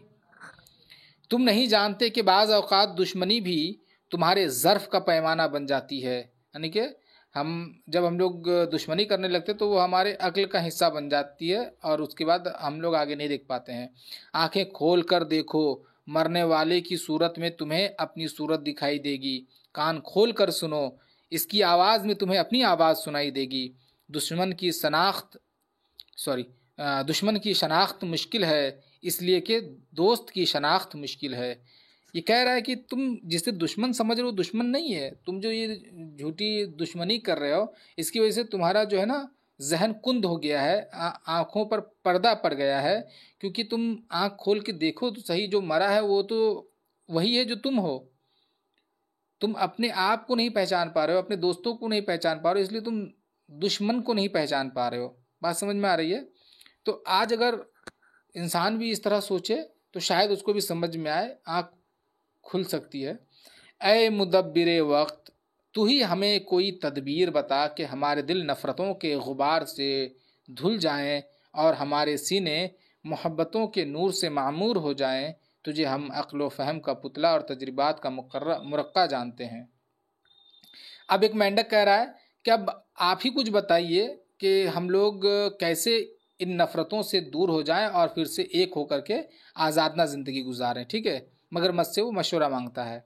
तुम नहीं जानते कि बाज़ औक़ात दुश्मनी भी तुम्हारे ज़र्फ़ का पैमाना बन जाती है। यानी कि जब हम लोग दुश्मनी करने लगते तो वो हमारे अक्ल का हिस्सा बन जाती है और उसके बाद हम लोग आगे नहीं देख पाते हैं। आंखें खोल कर देखो, मरने वाले की सूरत में तुम्हें अपनी सूरत दिखाई देगी। कान खोल कर सुनो, इसकी आवाज़ में तुम्हें अपनी आवाज़ सुनाई देगी। दुश्मन की शनाख्त दुश्मन की शनाख्त मुश्किल है, इसलिए कि दोस्त की शनाख्त मुश्किल है। ये कह रहा है कि तुम जिसे दुश्मन समझ रहे हो दुश्मन नहीं है। तुम जो ये झूठी दुश्मनी कर रहे हो, इसकी वजह से तुम्हारा जो है ना जहन कुंद हो गया है, आँखों पर पर्दा पड़ गया है। क्योंकि तुम आँख खोल के देखो तो सही, जो मरा है वो तो वही है जो तुम हो। तुम अपने आप को नहीं पहचान पा रहे हो, अपने दोस्तों को नहीं पहचान पा रहे हो, इसलिए तुम दुश्मन को नहीं पहचान पा रहे हो। बात समझ में आ रही है? तो आज अगर इंसान भी इस तरह सोचे तो शायद उसको भी समझ में आए, आँख खुल सकती है। ऐ मुदब्बिरे वक्त, तू ही हमें कोई तदबीर बता कि हमारे दिल नफ़रतों के गुबार से धुल जाएं और हमारे सीने मोहब्बतों के नूर से मामूर हो जाएं। तुझे हम अक्ल व फ़हम का पुतला और तजर्बात का मुरक्का जानते हैं। अब एक मेंढक कह रहा है कि अब आप ही कुछ बताइए कि हम लोग कैसे इन नफ़रतों से दूर हो जाएं और फिर से एक होकर के आज़ादना ज़िंदगी गुजारें। ठीक है, मगरमच्छ से वो मशवरा मांगता है।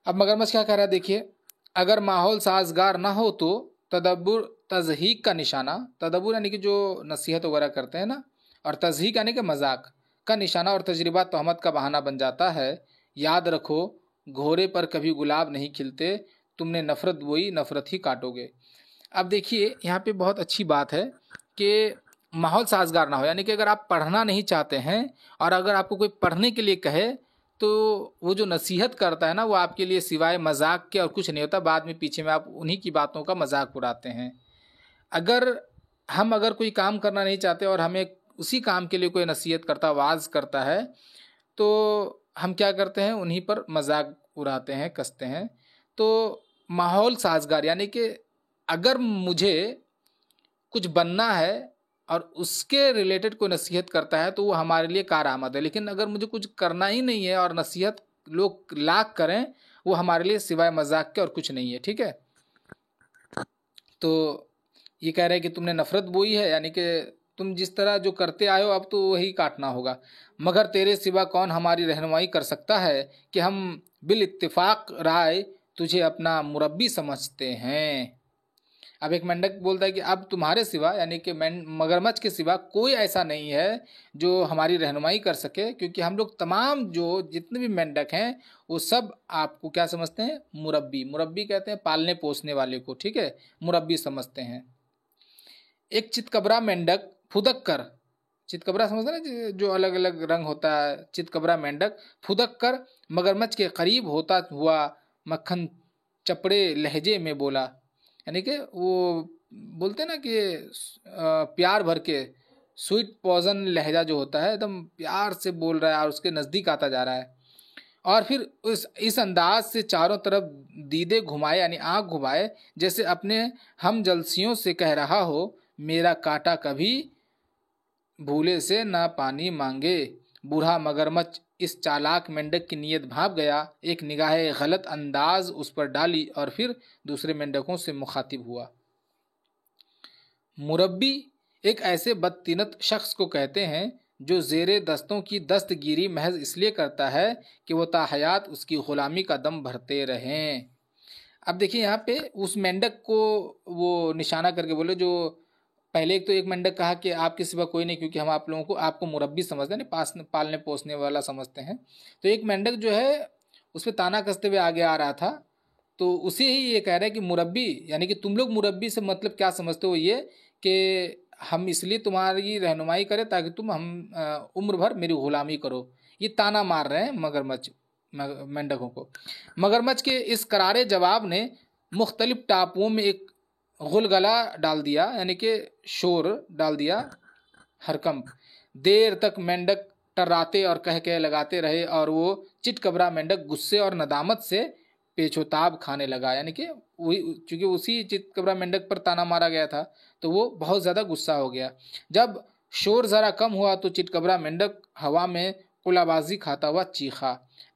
अब मगरमच्छ क्या कह रहा है, देखिए, अगर माहौल साजगार ना हो तो तदब्बुर तज़हीक का निशाना, तदब्बुर यानी कि जो नसीहत वगैरह करते हैं ना, और तज़हीक यानी कि मजाक का निशाना और तजर्बा तहमत का बहाना बन जाता है। याद रखो, घोड़े पर कभी गुलाब नहीं खिलते, तुमने नफ़रत बोई नफ़रत ही काटोगे। अब देखिए, यहाँ पे बहुत अच्छी बात है कि माहौल साजगार ना हो, यानी कि अगर आप पढ़ना नहीं चाहते हैं और अगर आपको कोई पढ़ने के लिए कहे तो वो जो नसीहत करता है ना, वो आपके लिए सिवाय मजाक के और कुछ नहीं होता। बाद में पीछे में आप उन्हीं की बातों का मजाक उड़ाते हैं। अगर कोई काम करना नहीं चाहते और हमें उसी काम के लिए कोई नसीहत करता, वाज करता है, तो हम क्या करते हैं, उन्हीं पर मजाक उड़ाते हैं, कसते हैं। तो माहौल साजगार यानी कि अगर मुझे कुछ बनना है और उसके रिलेटेड कोई नसीहत करता है तो वो हमारे लिए कारआमद है। लेकिन अगर मुझे कुछ करना ही नहीं है और नसीहत लोग लाख करें, वो हमारे लिए सिवाय मजाक के और कुछ नहीं है। ठीक है, तो ये कह रहे हैं कि तुमने नफ़रत बोई है, यानी कि तुम जिस तरह जो करते आए हो अब तो वही काटना होगा। मगर तेरे सिवा कौन हमारी रहनुमाई कर सकता है कि हम बिल इत्तिफाक राय तुझे अपना मुरब्बी समझते हैं। अब एक मेंढक बोलता है कि अब तुम्हारे सिवा, यानी कि मगरमच्छ के सिवा कोई ऐसा नहीं है जो हमारी रहनुमाई कर सके, क्योंकि हम लोग तमाम जो जितने भी मेंढक हैं वो सब आपको क्या समझते हैं, मुरब्बी। मुरब्बी कहते हैं पालने पोसने वाले को, ठीक है, मुरब्बी समझते हैं। एक चितकबरा मेंढक फुदक कर, चितकबरा समझते ना, जो अलग अलग रंग होता है, चितकबरा मेंढक फुदक कर मगरमच्छ के करीब होता हुआ मक्खन चपड़े लहजे में बोला, यानी कि वो बोलते हैं ना कि प्यार भर के स्वीट पॉजन लहजा जो होता है, एकदम प्यार से बोल रहा है और उसके नज़दीक आता जा रहा है। और फिर इस अंदाज से चारों तरफ दीदे घुमाए, यानी आँख घुमाए, जैसे अपने हम जलसियों से कह रहा हो, मेरा कांटा कभी भूले से ना पानी मांगे। बूढ़ा मगरमच्छ इस चालाक मेंढक की नीयत भांप गया, एक निगाह गलत अंदाज उस पर डाली और फिर दूसरे मेंढकों से मुखातिब हुआ। मुरब्बी एक ऐसे बदतीनत शख्स को कहते हैं जो ज़ेरे दस्तों की दस्तगिरी महज इसलिए करता है कि वो ताहयात उसकी ग़ुलामी का दम भरते रहें। अब देखिए, यहाँ पे उस मेंढक को वो निशाना करके बोले जो पहले एक तो एक मेंढक कहा कि आपके सिवा कोई नहीं, क्योंकि हम आप लोगों को आपको मुरब्बी समझते हैं, नहीं पालने पोसने वाला समझते हैं। तो एक मेंढक जो है उस पर ताना कसते हुए आगे आ रहा था, तो उसे ही ये कह रहा है कि मुरब्बी, यानी कि तुम लोग मुरब्बी से मतलब क्या समझते हो, ये कि हम इसलिए तुम्हारी रहनुमाई करें ताकि तुम हम उम्र भर मेरी गुलामी करो। ये ताना मार रहे हैं मेंढकों को। मगरमच्छ के इस करारे जवाब ने मुख्तलिफ टापुओं में एक गुलगला डाल दिया, यानी कि शोर डाल दिया, हरकंप। देर तक मेंढक टर्राते और कह कह लगाते रहे और वो चितकबरा मेंढक गुस्से और नदामत से पेचोताब खाने लगा, यानी कि चूंकि उसी चितकबरा मेंढक पर ताना मारा गया था तो वो बहुत ज़्यादा गुस्सा हो गया। जब शोर ज़रा कम हुआ तो चितकबरा मेंढक हवा में कुलाबाजी खाता हुआ चीखा,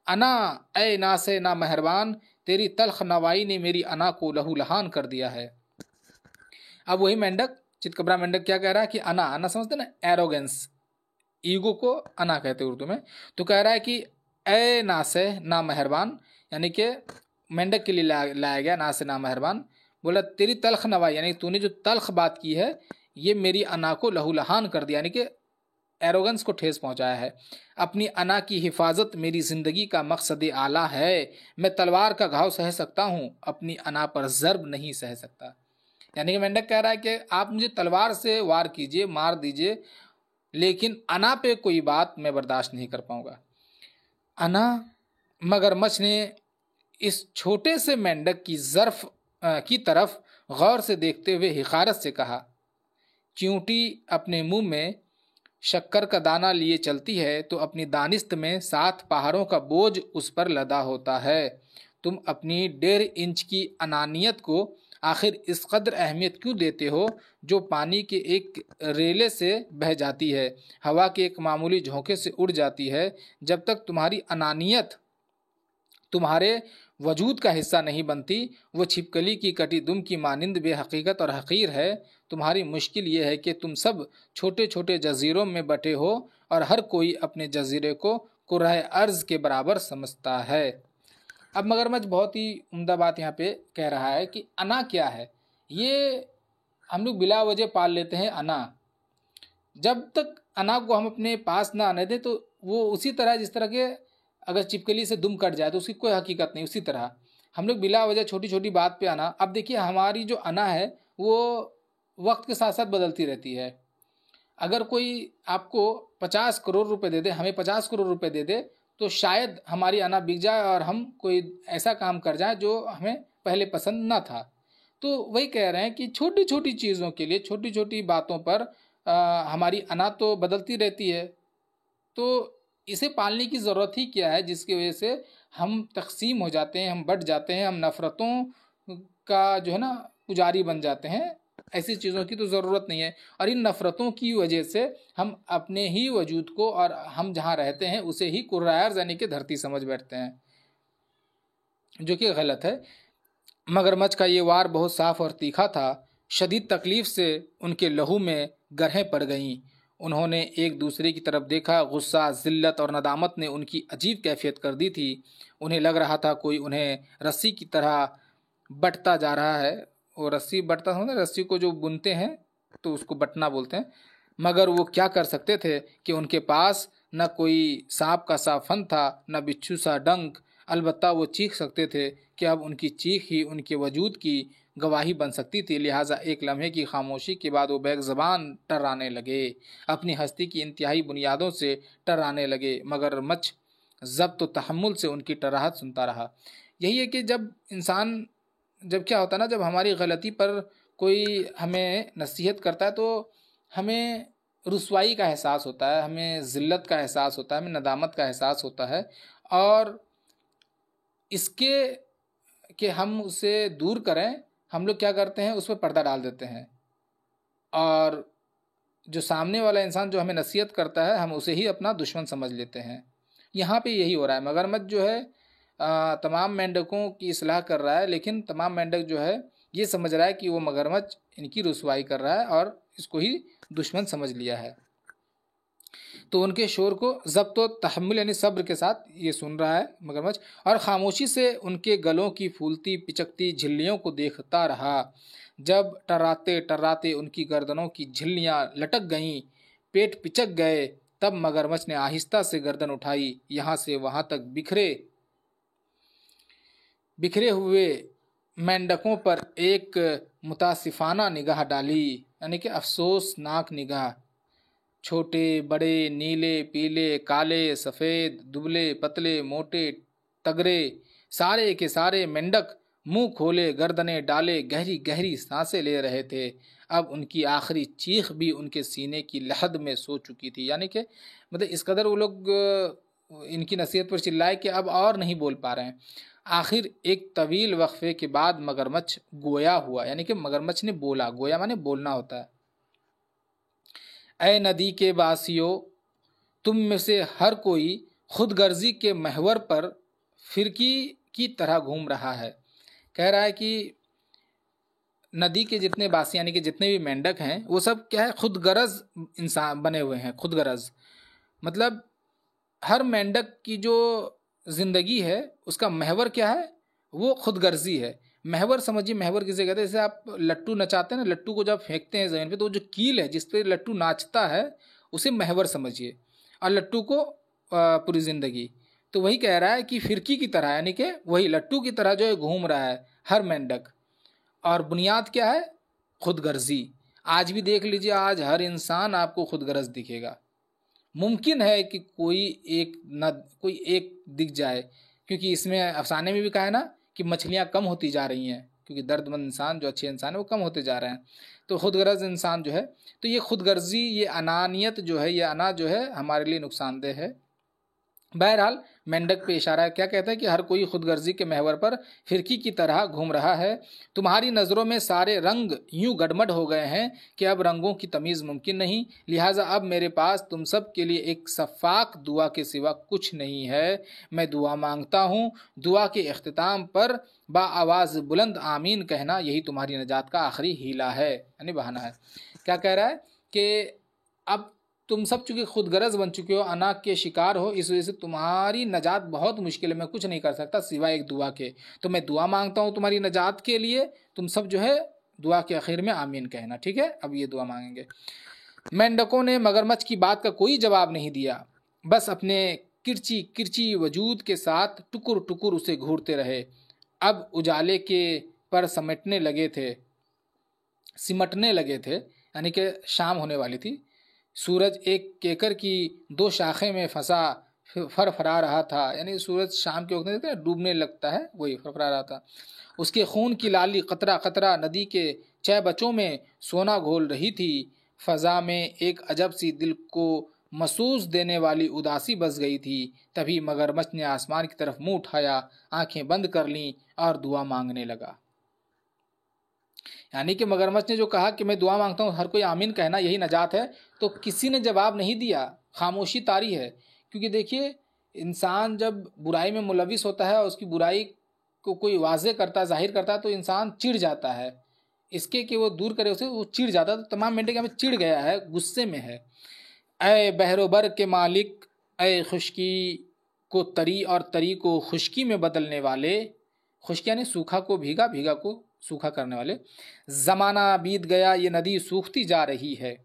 अना ए ना से ना मेहरबान, तेरी तल्ख नवाई ने मेरी अना को लहूलहान कर दिया है। अब वही मेंढक, चितकबरा मेंढक क्या कह रहा है कि अना, अना समझते ना, एरोगेंस, ईगो को अना कहते हैं उर्दू में। तो कह रहा है कि ए ना से ना मेहरबान, यानी कि मेंढक के लिए लाया गया ना से ना मेहरबान। बोला तेरी तल्ख नवाई, यानी तूने जो तल्ख बात की है ये मेरी अना को लहूलहान कर दिया, यानी कि एरोगेंस को ठेस पहुंचाया है। अपनी अना की हिफाजत मेरी ज़िंदगी का मकसद आला है। मैं तलवार का घाव सह सकता हूँ, अपनी अना पर ज़र्ब नहीं सह सकता। यानी कि मेंढक कह रहा है कि आप मुझे तलवार से वार कीजिए, मार दीजिए, लेकिन अना पे कोई बात मैं बर्दाश्त नहीं कर पाऊंगा। अना, मगरमच्छ ने इस छोटे से मेंढक की तरफ गौर से देखते हुए हिकारत से कहा, चींटी अपने मुंह में शक्कर का दाना लिए चलती है तो अपनी दानिश्त में 7 पहाड़ों का बोझ उस पर लदा होता है। तुम अपनी 1.5 इंच की अनानियत को आखिर इस कदर अहमियत क्यों देते हो जो पानी के एक रेले से बह जाती है, हवा के एक मामूली झोंके से उड़ जाती है। जब तक तुम्हारी अनानियत तुम्हारे वजूद का हिस्सा नहीं बनती, वो छिपकली की कटी दुम की मानिंद बेहकीकत और हकीर है। तुम्हारी मुश्किल ये है कि तुम सब छोटे छोटे जजीरों में बटे हो और हर कोई अपने जजीरे को कुर्राह अर्ज के बराबर समझता है। अब मगरमच्छ बहुत ही उम्दा बात यहाँ पे कह रहा है कि अना क्या है। ये हम लोग बिला वजह पाल लेते हैं अना। जब तक अना को हम अपने पास ना आने दें तो वो उसी तरह, जिस तरह के अगर छिपकली से दुम कट जाए तो उसकी कोई हकीकत नहीं, उसी तरह हम लोग बिला वजह छोटी छोटी बात पे आना। अब देखिए हमारी जो अना है वो वक्त के साथ साथ बदलती रहती है। अगर कोई आपको 50 करोड़ रुपए दे दे, हमें 50 करोड़ रुपए दे दे, तो शायद हमारी अना बिक जाए और हम कोई ऐसा काम कर जाए जो हमें पहले पसंद ना था। तो वही कह रहे हैं कि छोटी छोटी चीज़ों के लिए, छोटी छोटी बातों पर हमारी अना तो बदलती रहती है। तो इसे पालने की ज़रूरत ही क्या है जिसकी वजह से हम तकसीम हो जाते हैं, हम बट जाते हैं, हम नफ़रतों का जो है ना पुजारी बन जाते हैं। ऐसी चीज़ों की तो ज़रूरत नहीं है। और इन नफ़रतों की वजह से हम अपने ही वजूद को और हम जहाँ रहते हैं उसे ही कुर्रायर यानी कि धरती समझ बैठते हैं, जो कि गलत है। मगरमच्छ का ये वार बहुत साफ और तीखा था। शदीद तकलीफ से उनके लहू में गरहें पड़ गईं। उन्होंने एक दूसरे की तरफ देखा। गुस्सा, ज़िल्लत और नदामत ने उनकी अजीब कैफियत कर दी थी। उन्हें लग रहा था कोई उन्हें रस्सी की तरह बटता जा रहा है। वो रस्सी बटता हो ना, रस्सी को जो बुनते हैं तो उसको बटना बोलते हैं। मगर वो क्या कर सकते थे कि उनके पास न कोई सांप का सा फन था, न बिच्छू सा डंक। अलबत्ता वो चीख सकते थे कि अब उनकी चीख ही उनके वजूद की गवाही बन सकती थी। लिहाजा एक लम्हे की खामोशी के बाद वो बैग ज़बान टर्राने लगे, अपनी हस्ती की इंतहाई बुनियादों से टर्राने लगे। मगरमच्छ ज़ब्त व तहम्मुल से उनकी टराहट सुनता रहा। यही है कि जब क्या होता है ना, जब हमारी गलती पर कोई हमें नसीहत करता है तो हमें रुसवाई का एहसास होता है, हमें ज़िल्लत का एहसास होता है, हमें नदामत का एहसास होता है। और इसके कि हम उसे दूर करें, हम लोग क्या करते हैं, उस पर पर्दा डाल देते हैं। और जो सामने वाला इंसान जो हमें नसीहत करता है हम उसे ही अपना दुश्मन समझ लेते हैं। यहाँ पे यही हो रहा है। मगरमच्छ जो है तमाम मेंढकों की इस्लाह कर रहा है, लेकिन तमाम मेंढक जो है ये समझ रहा है कि वो मगरमच्छ इनकी रुसवाई कर रहा है और इसको ही दुश्मन समझ लिया है। तो उनके शोर को ज़ब्त व तहम्मुल यानी सब्र के साथ ये सुन रहा है मगरमच्छ, और खामोशी से उनके गलों की फूलती पिचकती झिल्लियों को देखता रहा। जब टर्राते टर्राते उनकी गर्दनों की झिल्लियां लटक गईं, पेट पिचक गए, तब मगरमच्छ ने आहिस्ता से गर्दन उठाई, यहाँ से वहां तक बिखरे बिखरे हुए मेंढकों पर एक मुतासिफाना निगाह डाली, यानी कि अफसोसनाक निगाह। छोटे बड़े, नीले पीले, काले सफ़ेद, दुबले पतले, मोटे तगड़े, सारे के सारे मेंढक मुंह खोले, गर्दनें डाले, गहरी गहरी सांसें ले रहे थे। अब उनकी आखिरी चीख भी उनके सीने की लहद में सो चुकी थी, यानी कि मतलब इस कदर वो लोग इनकी नसीहत पर चिल्लाए कि अब और नहीं बोल पा रहे हैं। आखिर एक तवील वक्फे के बाद मगरमच्छ गोया हुआ, यानी कि मगरमच्छ ने बोला। गोया माने बोलना होता है। ऐ नदी के बासियों, तुम में से हर कोई खुदगर्जी के महवर पर फिरकी की तरह घूम रहा है। कह रहा है कि नदी के जितने बासी, यानी कि जितने भी मेंढक हैं, वो सब क्या है, खुदगरज इंसान बने हुए हैं। खुदगरज मतलब हर मेंढक की जो जिंदगी है उसका महवर क्या है, वो खुदगर्जी है। महवर समझिए, महवर किसे कहते हैं? जैसे आप लट्टू नचाते हैं ना, लट्टू को जब फेंकते हैं जमीन पे, तो वो जो कील है जिस पे लट्टू नाचता है उसे महवर समझिए, और लट्टू को पूरी जिंदगी। तो वही कह रहा है कि फिरकी की तरह, यानी कि वही लट्टू की तरह जो है घूम रहा है हर मेंढक। और बुनियाद क्या है? खुदगर्जी। आज भी देख लीजिए, आज हर इंसान आपको खुदगर्ज दिखेगा। मुमकिन है कि कोई एक दिख जाए, क्योंकि इसमें अफसाने में भी कहा है ना कि मछलियां कम होती जा रही हैं, क्योंकि दर्दमंद इंसान जो अच्छे इंसान है वो कम होते जा रहे हैं। तो खुदगर्ज इंसान जो है, तो ये खुदगर्जी, ये अनानियत जो है, ये अना जो है हमारे लिए नुकसानदेह है। बहरहाल मेंढक पे इशारा है। क्या कहता है कि हर कोई खुदगर्जी के महवर पर फिरकी की तरह घूम रहा है। तुम्हारी नज़रों में सारे रंग यूं गडमड हो गए हैं कि अब रंगों की तमीज़ मुमकिन नहीं। लिहाजा अब मेरे पास तुम सब के लिए एक शफ़ाक दुआ के सिवा कुछ नहीं है। मैं दुआ मांगता हूँ। दुआ के अख्तिताम पर बाआवाज़ बुलंद आमीन कहना यही तुम्हारी नजात का आखिरी हीला है, यानी बहाना है। क्या कह रहा है कि अब तुम सब चूंकि खुदगरज बन चुके हो, अना के शिकार हो, इस वजह से तुम्हारी नजात बहुत मुश्किल है। मैं कुछ नहीं कर सकता सिवाय एक दुआ के। तो मैं दुआ मांगता हूँ तुम्हारी नजात के लिए। तुम सब जो है दुआ के आखिर में आमीन कहना, ठीक है? अब ये दुआ मांगेंगे। मेंढकों ने मगरमच्छ की बात का कोई जवाब नहीं दिया, बस अपने किरची किरची वजूद के साथ टुकुर टुकुर उसे घूरते रहे। अब उजाले के पर सिमटने लगे थे, यानी कि शाम होने वाली थी। सूरज एक केकर की दो शाखें में फंसा फरफरा रहा था, यानी सूरज शाम के वक्त में डूबने लगता है, वही फरफरा रहा था। उसके खून की लाली कतरा कतरा नदी के चह बचों में सोना घोल रही थी। फजा में एक अजब सी दिल को महसूस देने वाली उदासी बस गई थी। तभी मगरमच्छ ने आसमान की तरफ मुंह उठाया, आंखें बंद कर लीं और दुआ मांगने लगा। यानी कि मगरमच्छ ने जो कहा कि मैं दुआ मांगता हूँ, हर कोई आमीन कहना यही नजात है, तो किसी ने जवाब नहीं दिया, खामोशी तारी है। क्योंकि देखिए, इंसान जब बुराई में मुलविस होता है और उसकी बुराई को कोई वाजे करता है, जाहिर करता है, तो इंसान चिढ़ जाता है। इसके कि वो दूर करे उसे, वो चिढ़ जाता है। तो तमाम मेंढक यहाँ पे चिढ़ गया है, गुस्से में है। ऐ बहरोबर के मालिक, ऐ खुश्की को तरी और तरी को खुश्की में बदलने वाले, खुश्की यानी सूखा को भीगा, भीगा को सूखा करने वाले। ज़माना बीत गया, ये नदी सूखती जा रही है,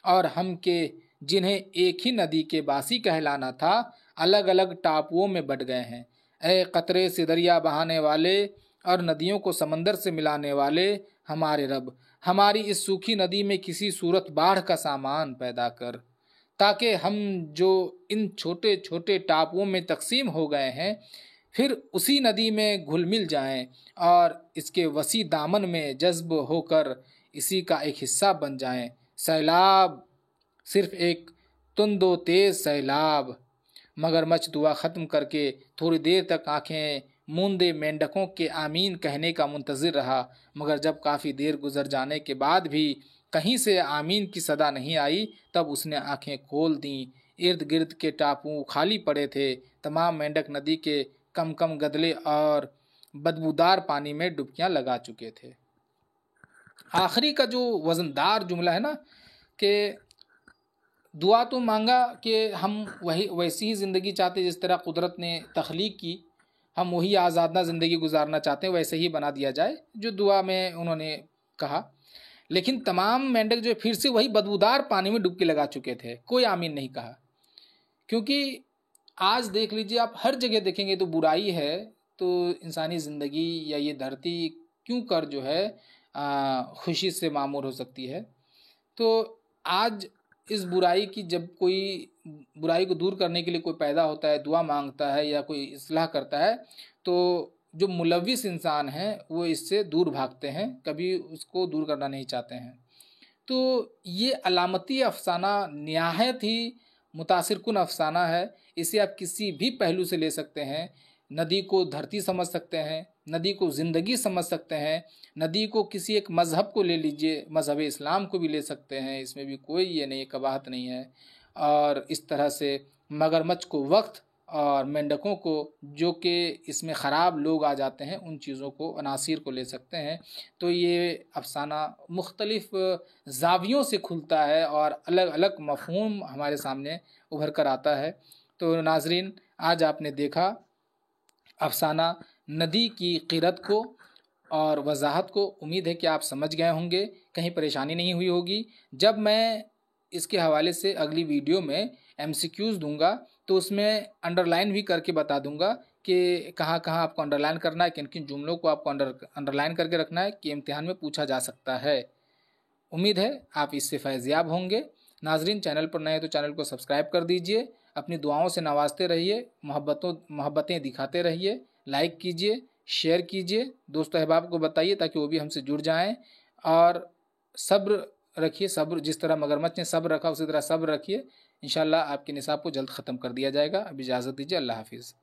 और हम के जिन्हें एक ही नदी के बासी कहलाना था, अलग अलग टापुओं में बट गए हैं। ऐ कतरे से दरिया बहाने वाले और नदियों को समंदर से मिलाने वाले हमारे रब, हमारी इस सूखी नदी में किसी सूरत बाढ़ का सामान पैदा कर, ताकि हम जो इन छोटे छोटे टापुओं में तकसीम हो गए हैं, फिर उसी नदी में घुल मिल जाएं और इसके वसी दामन में जज्ब होकर इसी का एक हिस्सा बन जाएं। सैलाब, सिर्फ एक तुंदो तेज सैलाब। मगरमच्छ दुआ ख़त्म करके थोड़ी देर तक आंखें मूंदे मेंढकों के आमीन कहने का मुंतज़िर रहा, मगर जब काफ़ी देर गुजर जाने के बाद भी कहीं से आमीन की सदा नहीं आई, तब उसने आंखें खोल दीं। इर्द गिर्द के टापू खाली पड़े थे। तमाम मेंढक नदी के कम कम गदले और बदबूदार पानी में डुबकियां लगा चुके थे। आखिरी का जो वज़नदार जुमला है ना, कि दुआ तो मांगा कि हम वैसी ही ज़िंदगी चाहते जिस तरह कुदरत ने तख्लीक की, हम वही आज़ादना ज़िंदगी गुजारना चाहते हैं, वैसे ही बना दिया जाए जो दुआ में उन्होंने कहा, लेकिन तमाम मेंढक जो है फिर से वही बदबूदार पानी में डुबकी लगा चुके थे। कोई आमीन नहीं कहा, क्योंकि आज देख लीजिए आप, हर जगह देखेंगे तो बुराई है, तो इंसानी ज़िंदगी या ये धरती क्यों कर जो है खुशी से मामूर हो सकती है। तो आज इस बुराई की, जब कोई बुराई को दूर करने के लिए कोई पैदा होता है, दुआ मांगता है या कोई इस्लाह करता है, तो जो मुलव्विस इंसान हैं वो इससे दूर भागते हैं, कभी उसको दूर करना नहीं चाहते हैं। तो ये अलामती अफसाना निहायत ही मुतासिर कुन अफसाना है। इसे आप किसी भी पहलू से ले सकते हैं। नदी को धरती समझ सकते हैं, नदी को ज़िंदगी समझ सकते हैं, नदी को किसी एक मज़हब को ले लीजिए, मज़हब इस्लाम को भी ले सकते हैं, इसमें भी कोई ये नहीं कबाहत नहीं है। और इस तरह से मगरमच्छ को वक्त और मेंढकों को, जो कि इसमें ख़राब लोग आ जाते हैं, उन चीज़ों को, अनासिर को ले सकते हैं। तो ये अफसाना मुख्तलिफ़ ज़ावियों से खुलता है और अलग अलग मफ़हूम हमारे सामने उभर कर आता है। तो नाजरीन, आज आपने देखा अफसाना नदी की क़िरत को और वजाहत को। उम्मीद है कि आप समझ गए होंगे, कहीं परेशानी नहीं हुई होगी। जब मैं इसके हवाले से अगली वीडियो में MCQs दूंगा तो उसमें अंडरलाइन भी करके बता दूंगा कि कहाँ कहाँ आपको अंडरलाइन करना है, किन किन जुमलों को आपको अंडरलाइन करके रखना है कि इम्तिहान में पूछा जा सकता है। उम्मीद है आप इससे फैज़याब होंगे। नाजरीन, चैनल पर नए हैं तो चैनल को सब्सक्राइब कर दीजिए, अपनी दुआओं से नवाजते रहिए, मोहब्बतें दिखाते रहिए, लाइक कीजिए, शेयर कीजिए, दोस्तों अहबाब को बताइए ताकि वो भी हमसे जुड़ जाएं। और सब्र रखिए, सब्र जिस तरह मगरमच्छ ने सब्र रखा उसी तरह सब्र रखिए। इंशाल्लाह आपके निसाब को जल्द ख़त्म कर दिया जाएगा। अब इजाज़त दीजिए, अल्लाह हाफिज़।